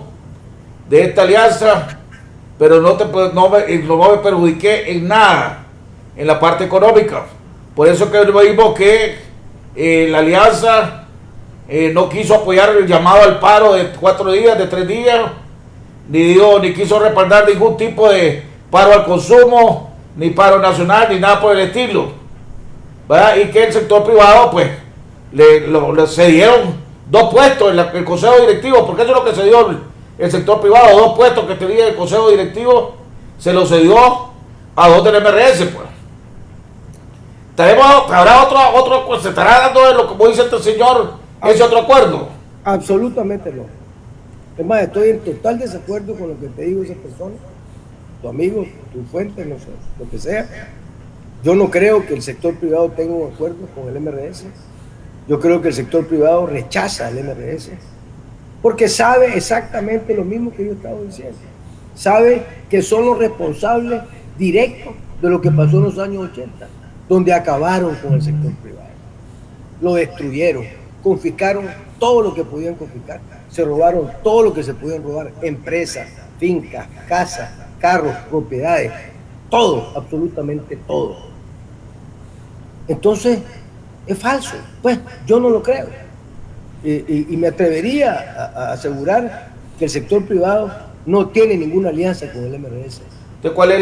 de esta alianza, pero no me perjudiqué en nada en la parte económica. Por eso que vimos que la alianza no quiso apoyar el llamado al paro de 4 días, de 3 días, ni quiso respaldar ningún tipo de paro al consumo, ni paro nacional, ni nada por el estilo, ¿verdad? Y que el sector privado, pues, le cedieron 2 puestos en el consejo directivo, porque eso es lo que se dio el sector privado, 2 puestos que tenía el consejo directivo, se los cedió a 2 del MRS, pues. Habrá otro, se estará dando de lo como dice este señor, ese otro acuerdo. Absolutamente no. Es más, estoy en total desacuerdo con lo que te digo esa persona, tu amigo, tu fuente, no sé, lo que sea. Yo no creo que el sector privado tenga un acuerdo con el MRS. Yo creo que el sector privado rechaza al MRS porque sabe exactamente lo mismo que yo estaba diciendo. Sabe que son los responsables directos de lo que pasó en los años 80, donde acabaron con el sector privado. Lo destruyeron, confiscaron todo lo que podían confiscar, se robaron todo lo que se podían robar, empresas, fincas, casas, carros, propiedades, todo, absolutamente todo. Entonces, es falso, pues yo no lo creo. Y me atrevería a asegurar que el sector privado no tiene ninguna alianza con el MRS. Entonces, ¿cuál es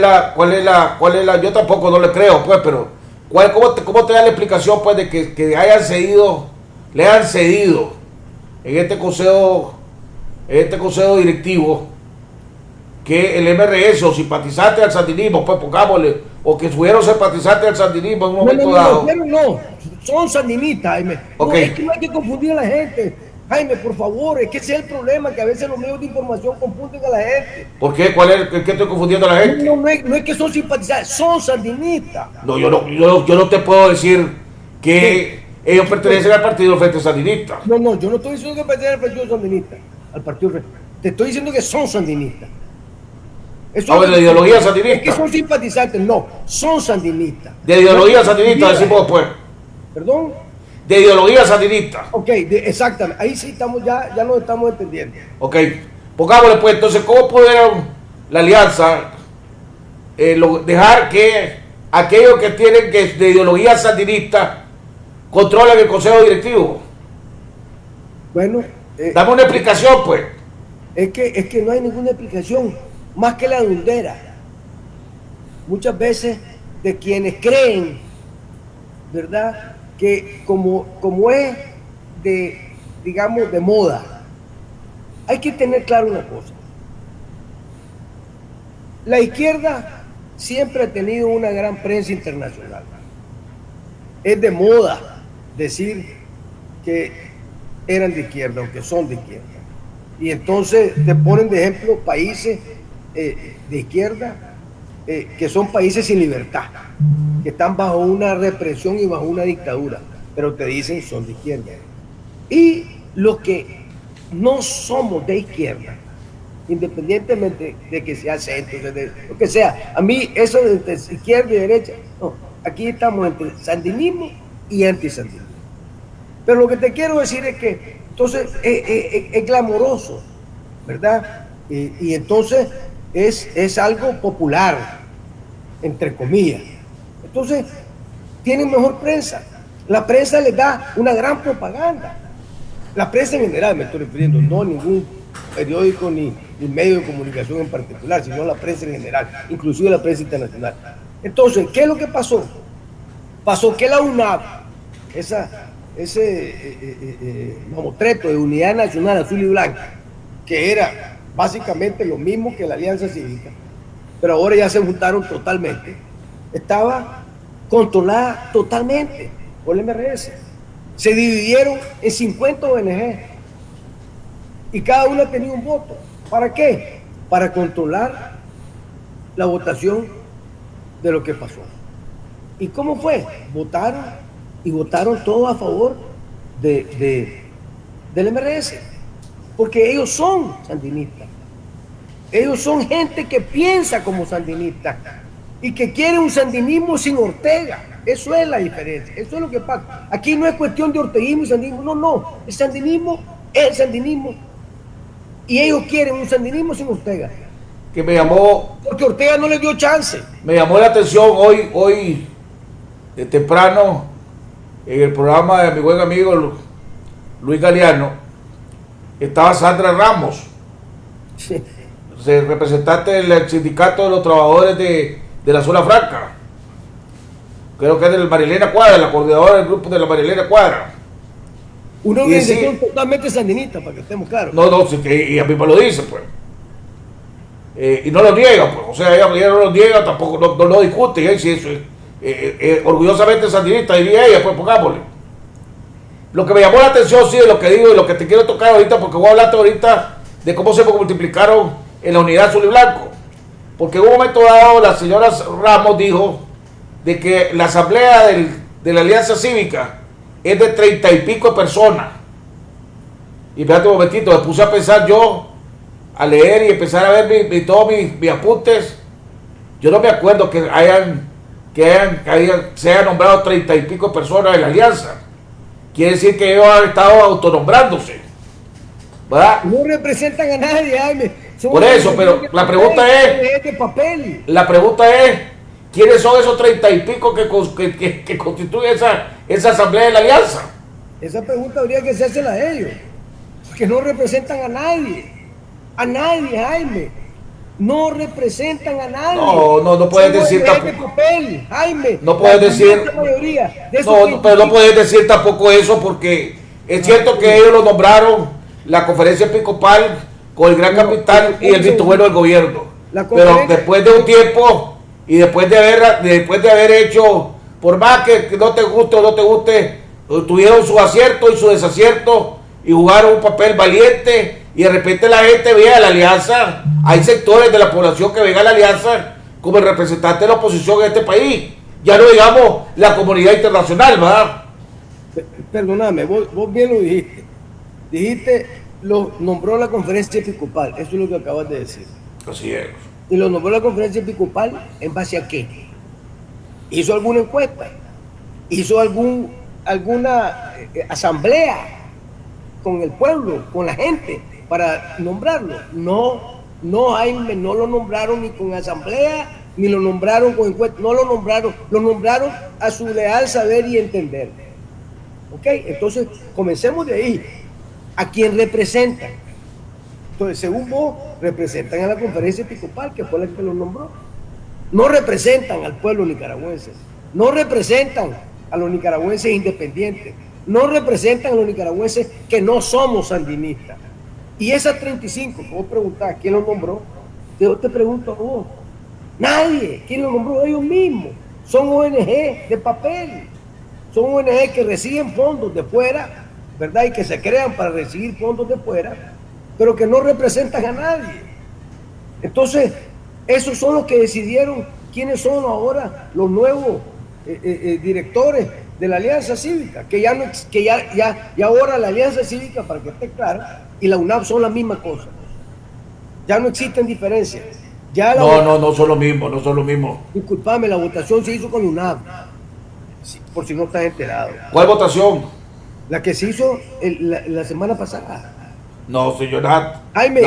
la? Yo tampoco no le creo, pues, pero ¿cómo te da la explicación, pues, de que le han cedido en este consejo directivo que el MRS o simpatizantes al sandinismo, pues pongámosle, o que fueron simpatizantes al sandinismo en un momento dado. No, son sandinistas, Jaime. Okay. No, es que no hay que confundir a la gente. Jaime, por favor, es que ese es el problema, que a veces los medios de información confunden a la gente. ¿Por qué? ¿Qué estoy confundiendo a la gente? No es que son simpatizantes, son sandinistas. No, yo no te puedo decir que ellos pertenecen al partido Frente Sandinista. No, yo no estoy diciendo que pertenecen al partido sandinista, al partido. Te estoy diciendo que son sandinistas. De ideología sandinista. Es que son simpatizantes, no, son sandinistas. De ideología sandinista, decimos después. ¿Perdón? De ideología sandinista. Ok, exactamente, ahí sí estamos, ya nos estamos entendiendo. Ok, pongámosle pues, entonces, ¿cómo pudieron la alianza dejar que aquellos que tienen que de ideología sandinista controlen el consejo directivo? Bueno, dame una explicación, pues. Es que no hay ninguna explicación, más que la dundera. Muchas veces de quienes creen, ¿verdad?, que como es digamos, de moda, hay que tener claro una cosa. La izquierda siempre ha tenido una gran prensa internacional. Es de moda decir que eran de izquierda o que son de izquierda. Y entonces te ponen de ejemplo países de izquierda que son países sin libertad, que están bajo una represión y bajo una dictadura, pero te dicen son de izquierda. Y los que no somos de izquierda, independientemente de que sea centro, de lo que sea, a mí eso de izquierda y derecha, no, aquí estamos entre sandinismo y antisandinismo. Pero lo que te quiero decir es que entonces es glamoroso, ¿verdad? Y entonces es algo popular, entre comillas. Entonces tienen mejor prensa. La prensa les da una gran propaganda. La prensa en general me estoy refiriendo, no ningún periódico ni medio de comunicación en particular, sino la prensa en general, inclusive la prensa internacional. Entonces, ¿qué es lo que pasó? Pasó que la UNAV, ese mamotreto de Unidad Nacional Azul y Blanca, que era básicamente lo mismo que la Alianza Cívica, pero ahora ya se juntaron totalmente, estaba controlada totalmente por el MRS. Se dividieron en 50 ONG y cada una tenía un voto. ¿Para qué? Para controlar la votación de lo que pasó. ¿Y cómo fue? Votaron todos a favor del MRS, porque ellos son sandinistas. Ellos son gente que piensa como sandinista y que quiere un sandinismo sin Ortega. Eso es la diferencia, eso es lo que pasa. Aquí no es cuestión de orteguismo y sandinismo, no. El sandinismo es el sandinismo y ellos quieren un sandinismo sin Ortega. Que me llamó... Porque Ortega no le dio chance. Me llamó la atención hoy de temprano en el programa de mi buen amigo Luis Galeano, estaba Sandra Ramos, Sí. representante del sindicato de los trabajadores de la zona franca. Creo que es del Marilena Cuadra, la coordinadora del grupo de la Marilena Cuadra. Una organización totalmente sandinista, para que estemos claros. No, sí, y a mí me lo dice, pues. Y no lo niega, pues. O sea, ella no lo niega, tampoco no lo discute. Y si eso es orgullosamente sandinista, diría ella, pues pongámosle. Lo que me llamó la atención, sí, de lo que digo y lo que te quiero tocar ahorita, porque voy a hablarte ahorita de cómo se multiplicaron en la unidad azul y blanco. Porque en un momento dado, la señora Ramos dijo de que la asamblea de la Alianza Cívica es de 30 y pico de personas. Y espérate un momentito, me puse a pensar yo, a leer y empezar a ver todos mis apuntes. Yo no me acuerdo que se hayan nombrado 30 y pico de personas en la Alianza. Quiere decir que ellos han estado autonombrándose, ¿verdad? No representan a nadie, Jaime. Por eso, pero la pregunta es... de papel. La pregunta es, ¿quiénes son esos 30 y pico que constituyen esa asamblea de la Alianza? Esa pregunta habría que hacérsela a ellos, porque no representan a nadie. A nadie, Jaime. No representan a nadie. No puedes decir tampoco. Papel, Jaime. No puedes decir. Pero no puedes decir tampoco eso, porque es cierto que ellos lo nombraron la conferencia episcopal con el gran capital y el visto bueno del gobierno. Pero después de un tiempo y después de haber hecho, por más que no te guste o no te guste, tuvieron su acierto y su desacierto y jugaron un papel valiente, y de repente la gente ve a la alianza, hay sectores de la población que ven a la alianza como el representante de la oposición en este país, ya no digamos la comunidad internacional, ¿verdad? Perdóname, vos bien lo dijiste, lo nombró la conferencia episcopal, eso es lo que acabas de decir. Así es. Y lo nombró la conferencia episcopal, ¿en base a qué? ¿Hizo alguna encuesta? ¿Hizo alguna asamblea con el pueblo, con la gente, para nombrarlo? No, Jaime, no lo nombraron ni con asamblea, ni lo nombraron con encuesta, no lo nombraron a su leal saber y entender. ¿Ok? Entonces, comencemos de ahí. ¿A quién representan? Entonces, según vos, representan a la conferencia episcopal, que fue la que lo nombró. No representan al pueblo nicaragüense, no representan a los nicaragüenses independientes, no representan a los nicaragüenses que no somos sandinistas. Y esas 35, que vos preguntás, ¿quién los nombró? Yo te pregunto a vos. Nadie. ¿Quién los nombró? Ellos mismos. Son ONG de papel. Son ONG que reciben fondos de fuera, ¿verdad? Y que se crean para recibir fondos de fuera, pero que no representan a nadie. Entonces, esos son los que decidieron quiénes son ahora los nuevos directores de la Alianza Cívica, que ya ahora la Alianza Cívica, para que esté claro, y la UNAP son la misma cosa. Ya no existen diferencias. Ya no son lo mismo, no son lo mismo. Disculpame, la votación se hizo con UNAP, por si no estás enterado. ¿Cuál votación? La que se hizo la semana pasada. No, señor Nat. Jaime,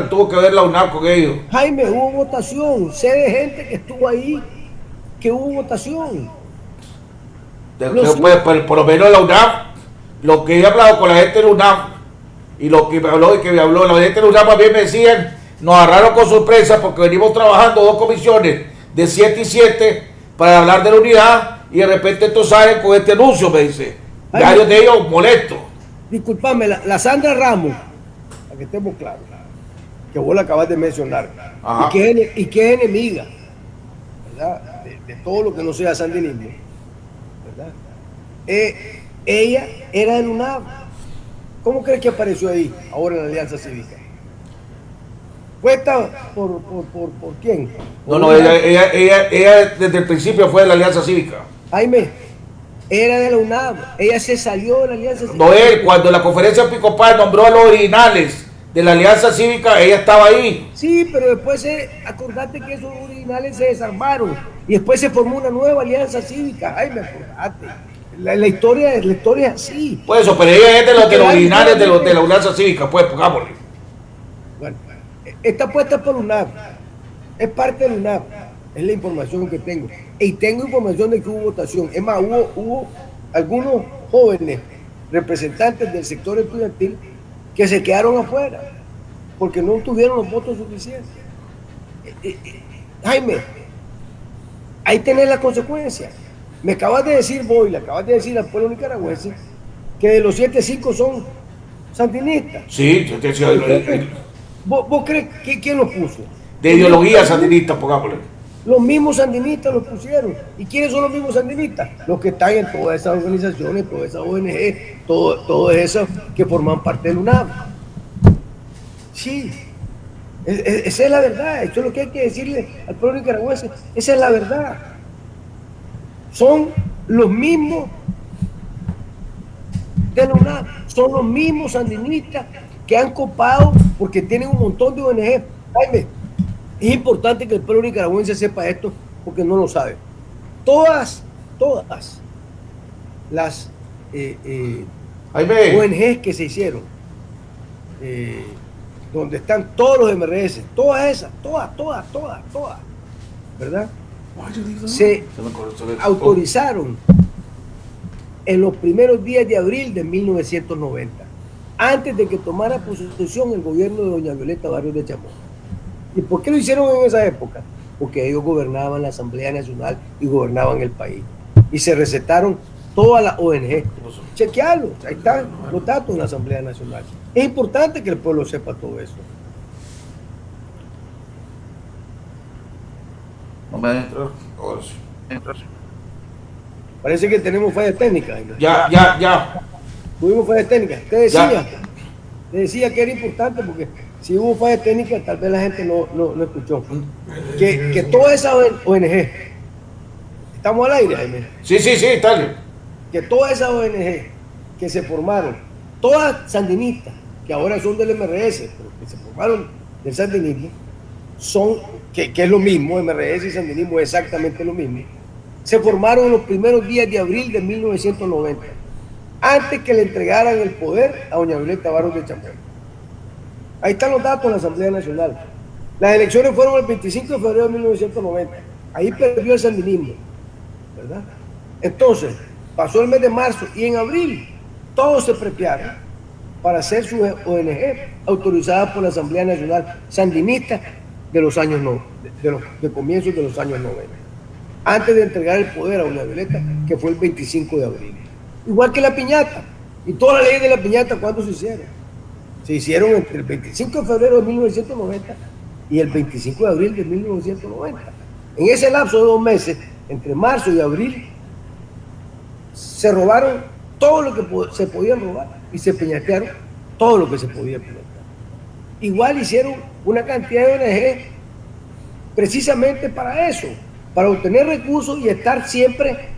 tuvo que ver la UNAP con ellos. Jaime, hubo votación. Sé de gente que estuvo ahí, que hubo votación. Pues, por lo menos la UNAP, lo que he hablado con la gente de la UNAP, y lo que me habló la gente de la UNAP, también me decían, nos agarraron con sorpresa porque venimos trabajando 2 comisiones de 7 y 7 para hablar de la unidad, y de repente estos salen con este anuncio, me dice. Varios de ellos molestos. Disculpame, la Sandra Ramos, para que estemos claros, que vos la acabas de mencionar, y que es enemiga, ¿verdad? De todo lo que no sea sandinismo, ¿verdad? Ella era de UNAP. ¿Cómo crees que apareció ahí, ahora en la Alianza Cívica? ¿Cuesta por quién? No, ella desde el principio fue de la Alianza Cívica. Jaime, era de la UNAP, ella se salió de la Alianza Cívica. No, cuando la conferencia episcopal nombró a los originales de la Alianza Cívica, ella estaba ahí. Sí, pero después acordate que esos originales se desarmaron y después se formó una nueva Alianza Cívica. Jaime, acordate. La historia es así. Pues eso, pero ella es de los originales de la Alianza Cívica, pues, pongámosle. Bueno, está puesta por UNAP, es parte de UNAP, es la información que tengo. Y tengo información de que hubo votación. Es más, hubo algunos jóvenes representantes del sector estudiantil que se quedaron afuera porque no tuvieron los votos suficientes. Jaime, ahí tenés la consecuencia. Me acabas de decir vos, le acabas de decir al pueblo nicaragüense que de los 7-5 son sandinistas. Sí, ¿Vos crees que quién los puso? De ideología sandinista, pongámosle. Los mismos sandinistas los pusieron. ¿Y quiénes son los mismos sandinistas? Los que están en todas esas organizaciones, todas esas ONG, todas esas que forman parte del UNAM. Sí, esa es la verdad. Eso es lo que hay que decirle al pueblo nicaragüense. Esa es la verdad. Son los mismos de la UNAM, son los mismos sandinistas que han copado porque tienen un montón de ONG. Jaime, es importante que el pueblo nicaragüense sepa esto porque no lo sabe. Todas las ONGs que se hicieron, donde están todos los MRS, todas, ¿verdad? Se autorizaron en los primeros días de abril de 1990, antes de que tomara posesión el gobierno de doña Violeta Barrios de Chamorro. ¿Y por qué lo hicieron en esa época? Porque ellos gobernaban la Asamblea Nacional y gobernaban el país. Y se recetaron todas las ONG. Chequearlo, ahí están los datos en la Asamblea Nacional. Es importante que el pueblo sepa todo eso. No me entra. Ahora sí. Parece que tenemos fallas técnicas. Ya. Tuvimos fallas técnicas. Te decía que era importante porque si hubo fallas técnicas, tal vez la gente no escuchó. Que toda esa ONG, estamos al aire, Jaime. Sí, tal. Que toda esa ONG que se formaron, todas sandinistas, que ahora son del MRS, pero que se formaron del sandinismo, que es lo mismo, MRS y sandinismo es exactamente lo mismo, se formaron en los primeros días de abril de 1990, antes que le entregaran el poder a doña Violeta Barros de Chamorro. Ahí están los datos de la Asamblea Nacional. Las elecciones fueron el 25 de febrero de 1990. Ahí perdió el sandinismo, ¿verdad? Entonces, pasó el mes de marzo y en abril todos se prepiaron para hacer su ONG autorizada por la Asamblea Nacional Sandinista de los años de comienzos de los años 90, antes de entregar el poder a doña Violeta, que fue el 25 de abril. Igual que la piñata. Y todas las leyes de la piñata, ¿cuándo se hicieron? Se hicieron entre el 25 de febrero de 1990 y el 25 de abril de 1990. En ese lapso de 2 meses, entre marzo y abril, se robaron todo lo que se podía robar y se piñatearon todo lo que se podía piñatear. Igual hicieron una cantidad de ONG precisamente para eso, para obtener recursos y estar siempre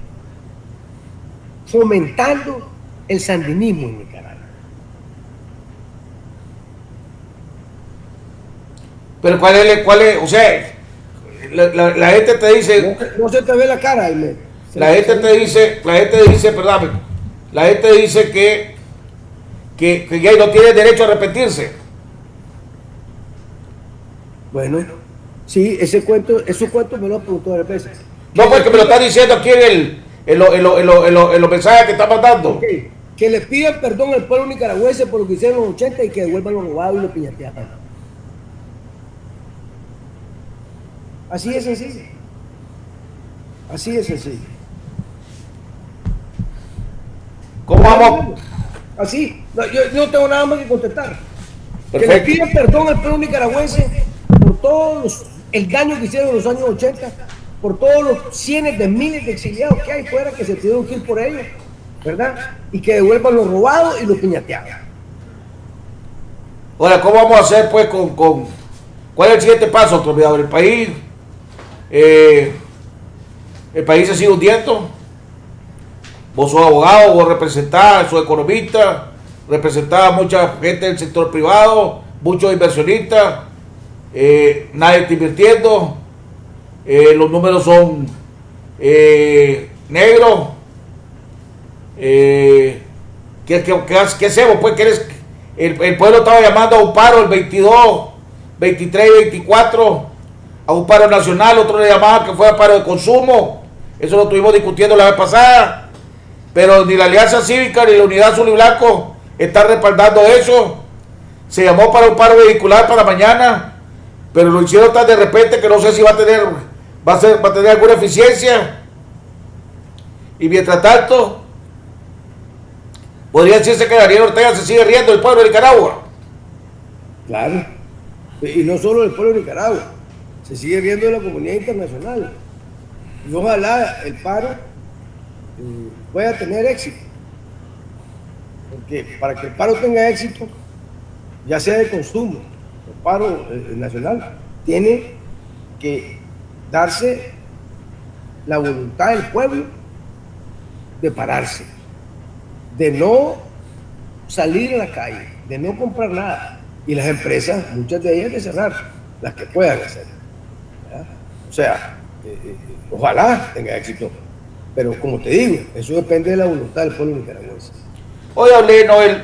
fomentando el sandinismo en Nicaragua. Pero ¿cuál es? O sea, la gente te dice... No se te ve la cara, Jaime. La gente dice que ya no tiene derecho a arrepentirse. Bueno, sí, esos cuentos me lo han preguntado varias veces. No, porque me lo está diciendo aquí en los mensajes que está mandando. Okay. Que les pidan perdón al pueblo nicaragüense por lo que hicieron en los 80 y que devuelvan lo robado y lo piñatearon. Así es sencillo. Así es sencillo. ¿Cómo vamos? Así. No, yo no tengo nada más que contestar. Perfecto. Que le pidan perdón al pueblo nicaragüense por todos el daño que hicieron en los años 80, por todos los cientos de miles de exiliados que hay fuera que se tuvieron que ir por ellos, ¿verdad? Y que devuelvan lo robado y lo piñateado. Ahora, ¿cómo vamos a hacer pues con cuál es el siguiente paso, autoridad? El país se sigue hundiendo. Vos sos abogado, vos representás, sos economista, representás a mucha gente del sector privado, muchos inversionistas, nadie está invirtiendo, los números son negros. ¿Qué hacemos? Pues el pueblo estaba llamando a un paro el 22, 23 y 24, a un paro nacional, otro le llamaba que fuera paro de consumo. Eso lo estuvimos discutiendo la vez pasada, pero ni la Alianza Cívica ni la Unidad Azul y Blanco están respaldando eso. Se llamó para un paro vehicular para mañana, pero lo hicieron tan de repente que no sé si va a tener alguna eficiencia. Y mientras tanto, podría decirse que Daniel Ortega se sigue riendo del pueblo de Nicaragua. Claro, y no solo del pueblo de Nicaragua, se sigue riendo de la comunidad internacional. Y ojalá el paro pueda tener éxito, porque para que el paro tenga éxito, ya sea de consumo, el paro nacional, tiene que darse la voluntad del pueblo de pararse, de no salir a la calle, de no comprar nada, y las empresas, muchas de ellas de cerrar, las que puedan hacer, ¿verdad? O sea, ojalá tenga éxito, pero como te digo, eso depende de la voluntad del pueblo nicaragüense. Hoy hablé, Noel,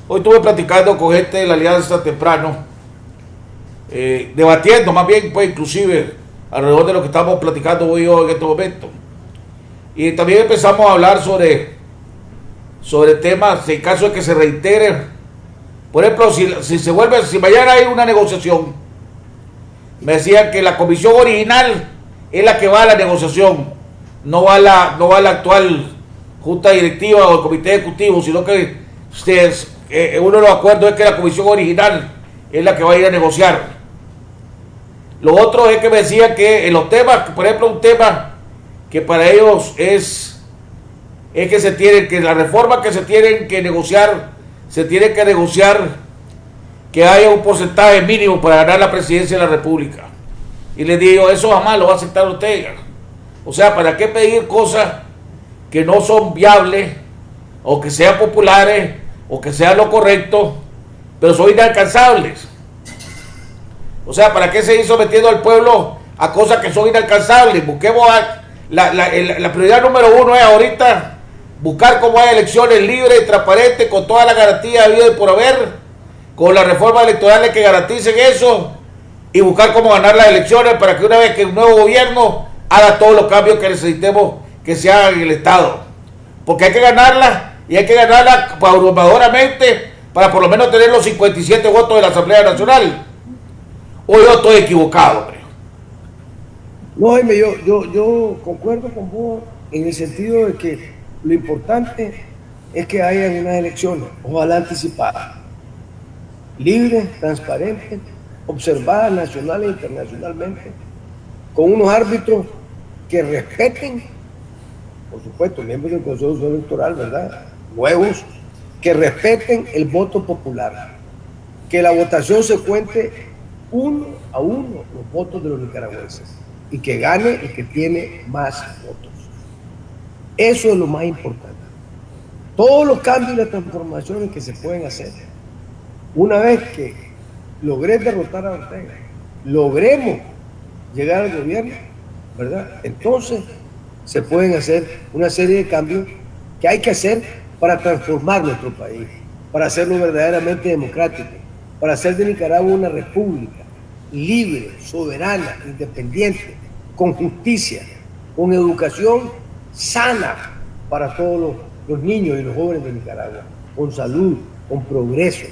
hoy estuve platicando con gente de la Alianza temprano, debatiendo más bien, pues inclusive alrededor de lo que estamos platicando hoy en este momento. Y también empezamos a hablar sobre temas, en caso de que se reitere. Por ejemplo, si mañana hay una negociación, me decían que la comisión original es la que va a la negociación, no va la actual junta directiva o el comité ejecutivo, sino que uno de los acuerdos es que la comisión original es la que va a ir a negociar. Lo otro es que me decían que en los temas, por ejemplo, un tema que para ellos es que la reforma que se tiene que negociar que haya un porcentaje mínimo para ganar la presidencia de la República. Y les digo, eso jamás lo va a aceptar Ortega. O sea, ¿para qué pedir cosas que no son viables, o que sean populares, o que sean lo correcto, pero son inalcanzables? O sea, ¿para qué seguir sometiendo al pueblo a cosas que son inalcanzables? Busquemos la prioridad número uno es ahorita buscar cómo hay elecciones libres y transparentes con toda la garantía de vida y por haber, con las reformas electorales que garanticen eso, y buscar cómo ganar las elecciones para que una vez que el nuevo gobierno haga todos los cambios que necesitemos que se hagan en el Estado. Porque hay que ganarla, y hay que ganarla abrumadoramente para por lo menos tener los 57 votos de la Asamblea Nacional. ¿O yo estoy equivocado, hombre? No, Jaime, yo concuerdo con vos en el sentido de que lo importante es que haya unas elecciones, ojalá anticipadas, libres, transparentes, observadas nacional e internacionalmente, con unos árbitros que respeten, por supuesto, miembros del Consejo Nacional Electoral, ¿verdad? Nuevos, que respeten el voto popular, que la votación se cuente uno a uno los votos de los nicaragüenses y que gane el que tiene más votos. Eso es lo más importante. Todos los cambios y las transformaciones que se pueden hacer, una vez que logré derrotar a Ortega, logremos llegar al gobierno, ¿verdad? Entonces se pueden hacer una serie de cambios que hay que hacer para transformar nuestro país, para hacerlo verdaderamente democrático, para hacer de Nicaragua una república libre, soberana, independiente, con justicia, con educación sana para todos los niños y los jóvenes de Nicaragua, con salud, con progreso.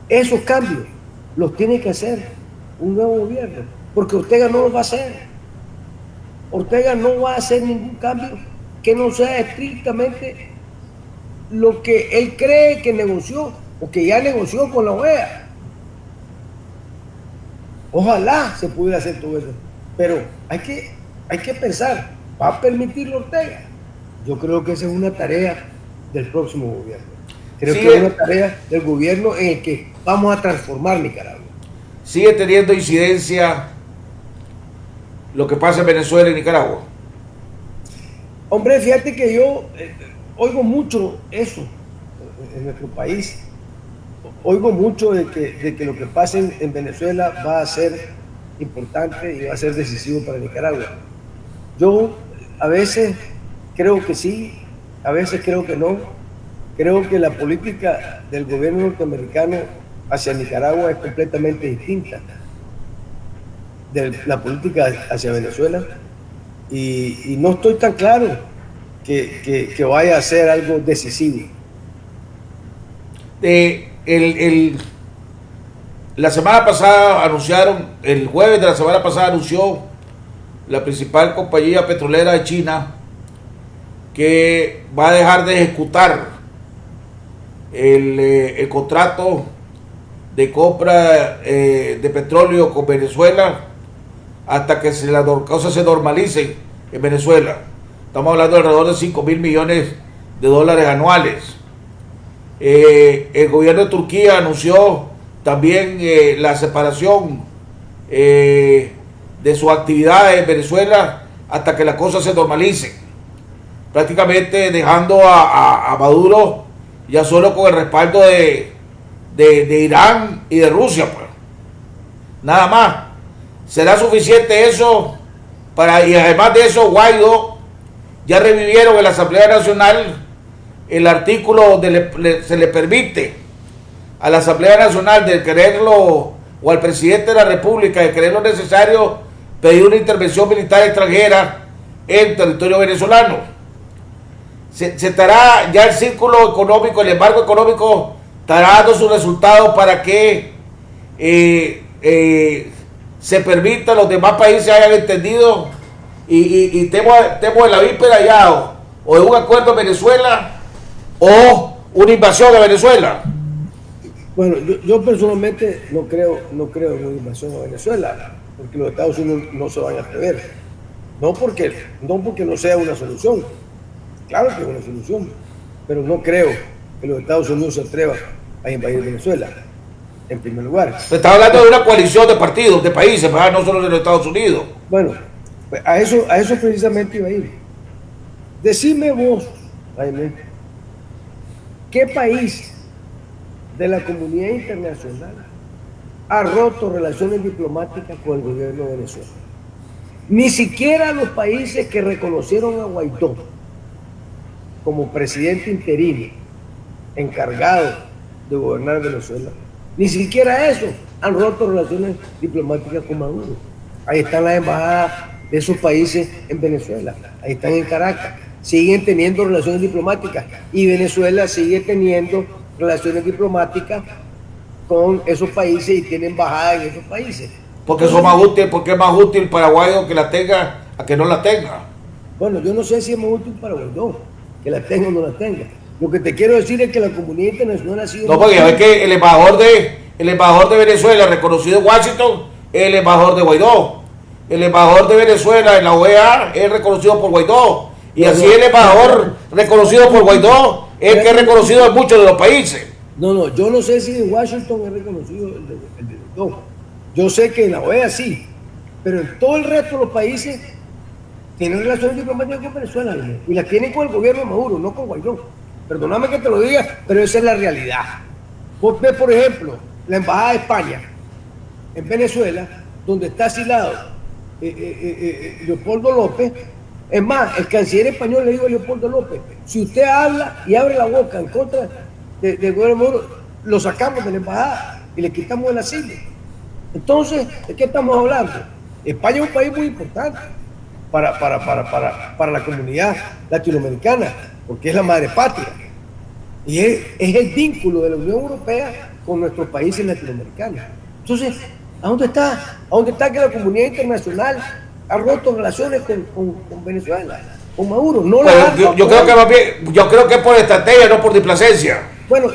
Esos cambios los tiene que hacer un nuevo gobierno, porque Ortega no los va a hacer. Ortega no va a hacer ningún cambio que no sea estrictamente lo que él cree que negoció o que ya negoció con la OEA. Ojalá se pudiera hacer todo eso, pero hay que pensar, ¿va a permitirlo Ortega? Yo creo que esa es una tarea del próximo gobierno. Creo que es una tarea del gobierno en el que vamos a transformar Nicaragua. ¿Sigue teniendo incidencia lo que pasa en Venezuela y Nicaragua? Hombre, fíjate que yo oigo mucho eso en nuestro país. Oigo mucho de que lo que pasa en Venezuela va a ser importante y va a ser decisivo para Nicaragua. Yo a veces creo que sí, a veces creo que no. Creo que la política del gobierno norteamericano hacia Nicaragua es completamente distinta de la política hacia Venezuela, y no estoy tan claro que vaya a ser algo decisivo. La semana pasada anunciaron, el jueves de la semana pasada anunció la principal compañía petrolera de China que va a dejar de ejecutar el contrato de compra de petróleo con Venezuela hasta que las cosas se normalicen en Venezuela. Estamos hablando de alrededor de $5.000 millones anuales. El gobierno de Turquía anunció también la separación de sus actividades en Venezuela hasta que las cosas se normalicen, prácticamente dejando a Maduro ya solo con el respaldo de Irán y de Rusia, pues. Nada más. ¿Será suficiente eso? Y además de eso, Guaidó ya revivieron en la Asamblea Nacional el artículo donde se le permite a la Asamblea Nacional de quererlo, o al presidente de la República de querer lo necesario, pedir una intervención militar extranjera en territorio venezolano. Se estará ya el círculo económico, el embargo económico estará dando sus resultados para que se permita a los demás países hayan entendido y temo de la víspera ya o de un acuerdo en Venezuela o una invasión a Venezuela. Bueno, yo personalmente no creo en una invasión a Venezuela, porque los Estados Unidos no se van a atrever. No porque no sea una solución, claro que es una solución, pero no creo que los Estados Unidos se atrevan a invadir Venezuela, en primer lugar. Se está hablando de una coalición de partidos, de países, ¿verdad? No solo de los Estados Unidos. Bueno, pues a eso precisamente iba a ir. Decime vos, Jaime, ¿qué país de la comunidad internacional ha roto relaciones diplomáticas con el gobierno de Venezuela? Ni siquiera los países que reconocieron a Guaidó como presidente interino, encargado de gobernar Venezuela, ni siquiera eso han roto relaciones diplomáticas con Maduro. Ahí están las embajadas de esos países en Venezuela, ahí están en Caracas, siguen teniendo relaciones diplomáticas y Venezuela sigue teniendo relaciones diplomáticas con esos países y tiene embajadas en esos países. Porque eso es más útil, porque es más útil para Guaidó que la tenga a que no la tenga. Bueno, yo no sé si es más útil para Guaidó, que la tenga o no la tenga. Lo que te quiero decir es que la comunidad internacional ha sido... No, porque ya ves que el embajador de Venezuela, reconocido en Washington, es el embajador de Guaidó. El embajador de Venezuela en la OEA es reconocido por Guaidó. Y así el embajador reconocido por Guaidó es que es reconocido en muchos de los países. No, yo no sé si en Washington es reconocido el de Guaidó. Yo sé que en la OEA sí, pero en todo el resto de los países tienen relaciones diplomáticas con Venezuela, ¿no? Y las tienen con el gobierno de Maduro, no con Guaidó. Perdóname que te lo diga, pero esa es la realidad. Vos ves, por ejemplo, la Embajada de España en Venezuela, donde está asilado Leopoldo López. Es más, el canciller español le dijo a Leopoldo López, si usted habla y abre la boca en contra del gobierno de Maduro, lo sacamos de la embajada y le quitamos el asilo. Entonces, ¿de qué estamos hablando? España es un país muy importante para la comunidad latinoamericana, porque es la madre patria. Y es el vínculo de la Unión Europea con nuestros países latinoamericanos. Entonces, ¿a dónde está que la comunidad internacional ha roto relaciones con Venezuela, con Maduro? No la yo creo que más bien, yo creo que es por estrategia, no por displacencia. Bueno,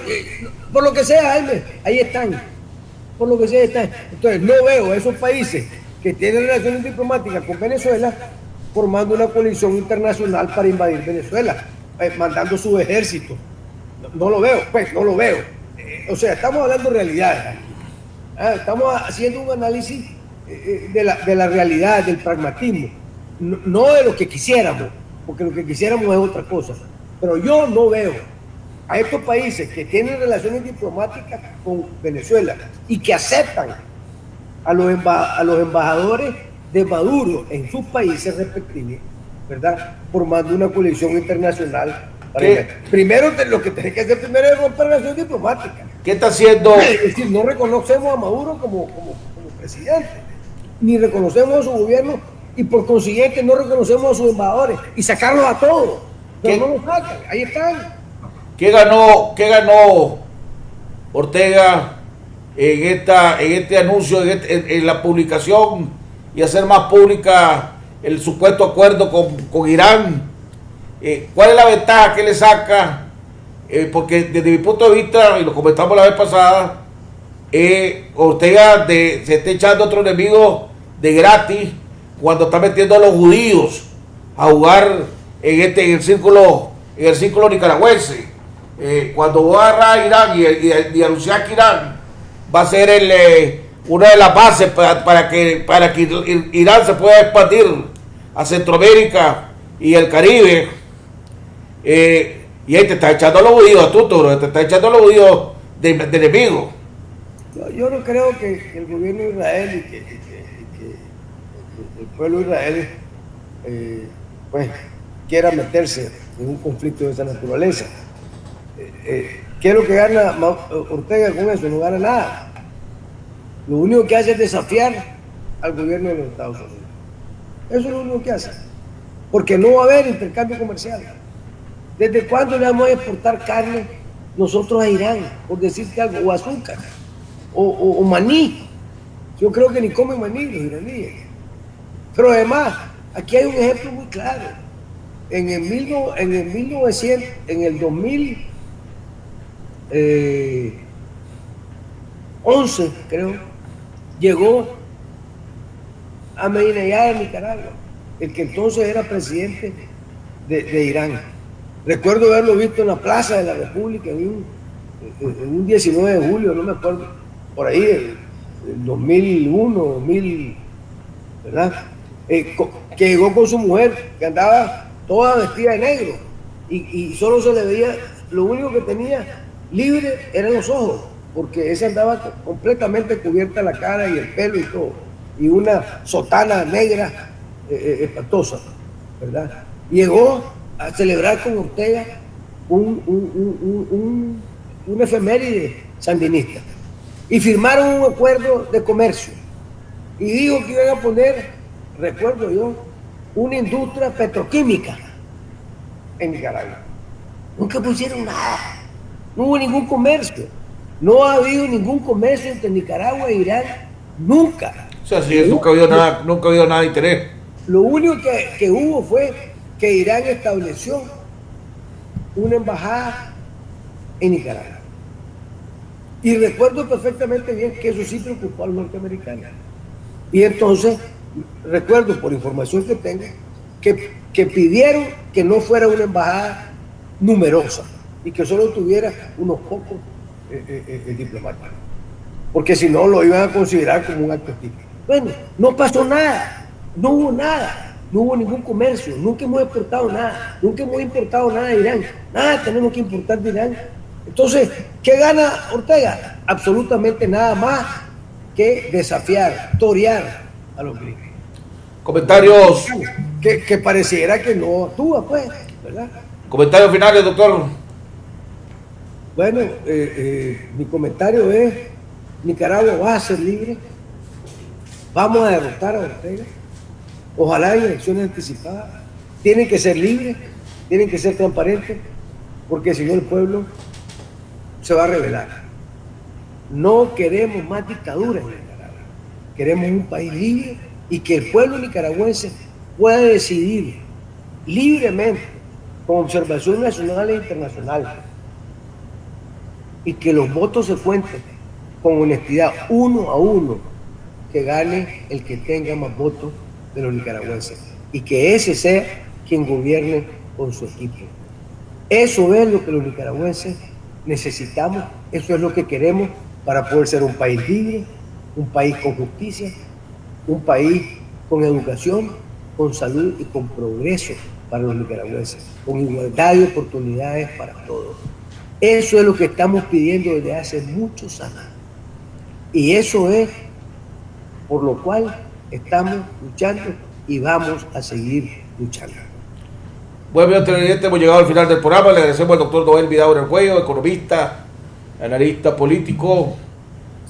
por lo que sea, Jaime, ahí están. Por lo que sea, están. Entonces, no veo a esos países que tienen relaciones diplomáticas con Venezuela formando una coalición internacional para invadir Venezuela, mandando su ejército. No lo veo, pues, no lo veo. O sea, estamos hablando de realidades. Estamos haciendo un análisis de la realidad, del pragmatismo, no de lo que quisiéramos, porque lo que quisiéramos es otra cosa. Pero yo no veo a estos países que tienen relaciones diplomáticas con Venezuela y que aceptan a los embajadores de Maduro en sus países respectivos, ¿verdad? Formando una coalición internacional. Primero, lo que tenés que hacer primero es romper relaciones diplomáticas. ¿Qué está haciendo? Es decir, no reconocemos a Maduro como presidente, ni reconocemos a su gobierno y por consiguiente no reconocemos a sus embajadores y sacarlos a todos. Pero no los sacan, ahí están. ¿Qué ganó Ortega en este anuncio, en la publicación y hacer más pública el supuesto acuerdo con Irán? ¿Cuál es la ventaja que le saca? Porque desde mi punto de vista, y lo comentamos la vez pasada, Ortega se está echando otro enemigo de gratis cuando está metiendo a los judíos a jugar en el círculo nicaragüense. Cuando vos agarrás a Irán y anunciás que Irán va a ser una de las bases para que Irán se pueda expandir a Centroamérica y el Caribe, y ahí te está echando a los judíos, te está echando a los judíos de enemigos. Yo no creo que el gobierno de Israel y que el pueblo de Israel pues quiera meterse en un conflicto de esa naturaleza. ¿Qué es lo que gana Ortega con eso? No gana nada. Lo único que hace es desafiar al gobierno de los Estados Unidos. Eso es lo único que hace. Porque no va a haber intercambio comercial. ¿Desde cuándo le vamos a exportar carne nosotros a Irán? Por decirte algo, o azúcar, o maní. Yo creo que ni comen maní los iraníes. Pero además, aquí hay un ejemplo muy claro. En el 2000, 11, creo, llegó a Ahmadinejad de Nicaragua, el que entonces era presidente de Irán. Recuerdo haberlo visto en la Plaza de la República en un 19 de julio, no me acuerdo, por ahí, el 2001, 2000, ¿verdad? Que llegó con su mujer, que andaba toda vestida de negro, y solo se le veía, lo único que tenía libre eran los ojos, porque esa andaba completamente cubierta la cara y el pelo y todo, y una sotana negra espantosa, ¿verdad? Llegó a celebrar con Ortega un efeméride sandinista, y firmaron un acuerdo de comercio, y dijo que iban a poner, recuerdo yo, una industria petroquímica en Nicaragua. Nunca pusieron nada, no hubo ningún comercio, no ha habido ningún comercio entre Nicaragua e Irán, nunca. O sea, sí, nunca ha habido nada de interés. Lo único que hubo fue que Irán estableció una embajada en Nicaragua. Y recuerdo perfectamente bien que eso sí preocupó a los norteamericanos. Y entonces, recuerdo por información que tengo, que pidieron que no fuera una embajada numerosa y que solo tuviera unos pocos diplomáticos, porque si no lo iban a considerar como un acto típico. Bueno, no pasó nada, no hubo nada, no hubo ningún comercio, nunca hemos exportado nada, nunca hemos importado nada de Irán, nada tenemos que importar de Irán. Entonces, ¿qué gana Ortega? Absolutamente nada más que desafiar, torear a los gringos. Comentarios. Que pareciera que no actúa, pues, ¿verdad? Comentarios finales, doctor. Bueno, mi comentario es: Nicaragua va a ser libre, vamos a derrotar a Ortega, ojalá en elecciones anticipadas, tienen que ser libres, tienen que ser transparentes, porque si no el pueblo se va a rebelar. No queremos más dictadura en Nicaragua, queremos un país libre y que el pueblo nicaragüense pueda decidir libremente, con observación nacional e internacional, y que los votos se cuenten con honestidad, 1 a 1, que gane el que tenga más votos de los nicaragüenses, y que ese sea quien gobierne con su equipo. Eso es lo que los nicaragüenses necesitamos, eso es lo que queremos para poder ser un país libre, un país con justicia, un país con educación, con salud y con progreso para los nicaragüenses, con igualdad de oportunidades para todos. Eso es lo que estamos pidiendo desde hace muchos años. Y eso es por lo cual estamos luchando y vamos a seguir luchando. Bueno, señor televidente, hemos llegado al final del programa. Le agradecemos al doctor Noel Vidaurre Arguello, economista, analista político,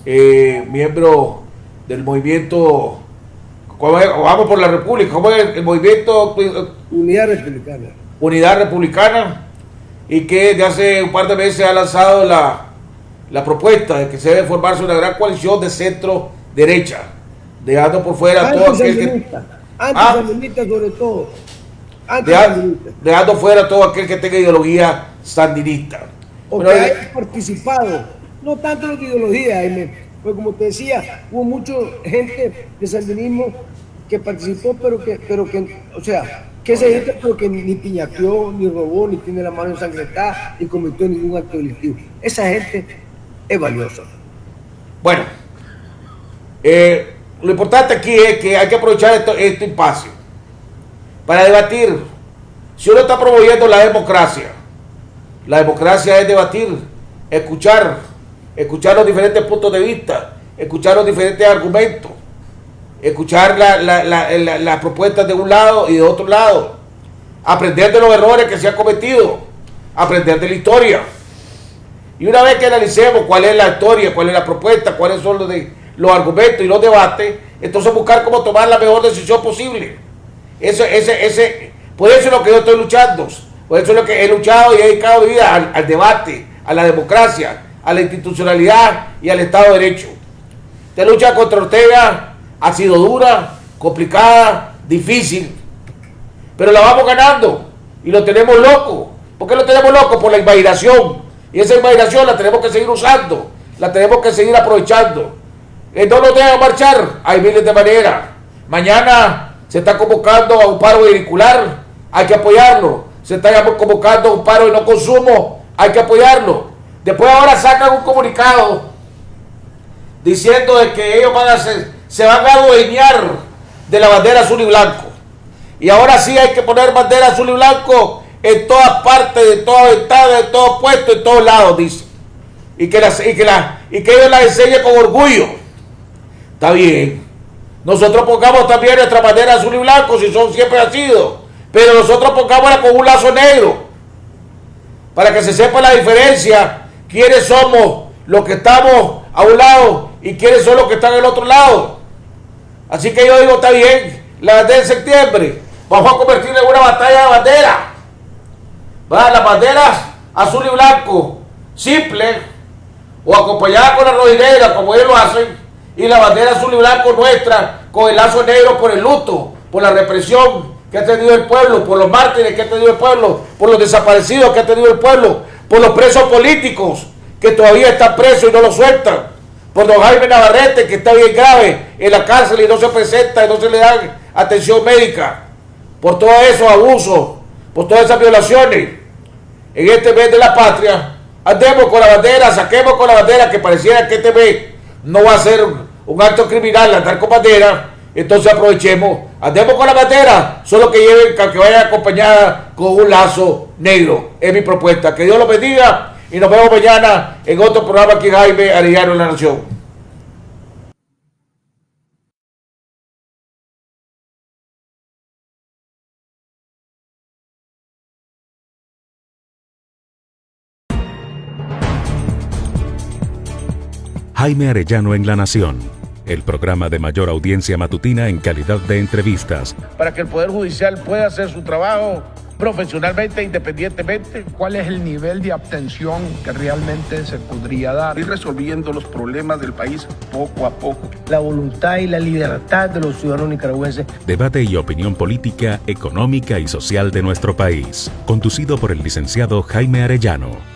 miembro del movimiento Vamos por la República. ¿Cómo es el movimiento? Unidad Republicana. Unidad Republicana, y que desde hace un par de meses ha lanzado la propuesta de que se debe formarse una gran coalición de centro derecha, dejando por fuera todo aquel que antisandinista sobre todo, dejando fuera todo aquel que tenga ideología sandinista. O que haya participado, no tanto en la ideología, pues como te decía, hubo mucha gente de sandinismo que participó, pero que, o sea, que esa gente pero que ni piñateó, ni robó, ni tiene la mano ensangrentada, ni cometió ningún acto delictivo. Esa gente es valiosa. Bueno, lo importante aquí es que hay que aprovechar este impasse para debatir. Si uno está promoviendo la democracia es debatir, escuchar los diferentes puntos de vista, escuchar los diferentes argumentos, escuchar las propuestas de un lado y de otro lado, aprender de los errores que se han cometido, aprender de la historia. Y una vez que analicemos cuál es la historia, cuál es la propuesta, cuáles son los argumentos y los debates, entonces buscar cómo tomar la mejor decisión posible. Por eso es lo que yo estoy luchando, por eso es lo que he luchado y he dedicado mi vida al debate, a la democracia, a la institucionalidad y al Estado de Derecho. Esta lucha contra Ortega ha sido dura, complicada, difícil, pero la vamos ganando y lo tenemos loco. ¿Por qué lo tenemos loco? Por la imaginación, y esa imaginación la tenemos que seguir usando la tenemos que seguir aprovechando. No nos dejan marchar, hay miles de maneras. Mañana se está convocando a un paro vehicular, hay que apoyarlo. Se está convocando a un paro de no consumo, hay que apoyarlo. Después ahora sacan un comunicado diciendo de que ellos se van a adueñar de la bandera azul y blanco. Y ahora sí hay que poner bandera azul y blanco en todas partes, de todas ventanas, de todos puestos, en todos lados, dice. Y que ellos las enseñen con orgullo. Está bien. Nosotros pongamos también nuestra bandera azul y blanco, si son siempre ha sido. Pero nosotros pongámosla con un lazo negro. Para que se sepa la diferencia. Quiénes somos los que estamos a un lado y quiénes son los que están al otro lado. Así que yo digo, está bien, la bandera de septiembre. Vamos a convertirla en una batalla de bandera. Las banderas azul y blanco, simple, o acompañada con la roja y negra, como ellos lo hacen, y la bandera azul y blanco nuestra, con el lazo negro por el luto, por la represión que ha tenido el pueblo, por los mártires que ha tenido el pueblo, por los desaparecidos que ha tenido el pueblo, por los presos políticos que todavía están presos y no lo sueltan, por don Jaime Navarrete, que está bien grave en la cárcel y no se presenta y no se le da atención médica, por todos esos abusos, por todas esas violaciones. En este mes de la patria, andemos con la bandera, saquemos con la bandera, que pareciera que este mes no va a ser un acto criminal andar con bandera. Entonces aprovechemos, andemos con la bandera, solo que vaya acompañada con un lazo negro. Es mi propuesta. Que Dios los bendiga y nos vemos mañana en otro programa aquí, Jaime Arellano en La Nación. Jaime Arellano en La Nación, el programa de mayor audiencia matutina en calidad de entrevistas. Para que el Poder Judicial pueda hacer su trabajo profesionalmente, independientemente. ¿Cuál es el nivel de abstención que realmente se podría dar? Ir resolviendo los problemas del país poco a poco. La voluntad y la libertad de los ciudadanos nicaragüenses. Debate y opinión política, económica y social de nuestro país. Conducido por el licenciado Jaime Arellano.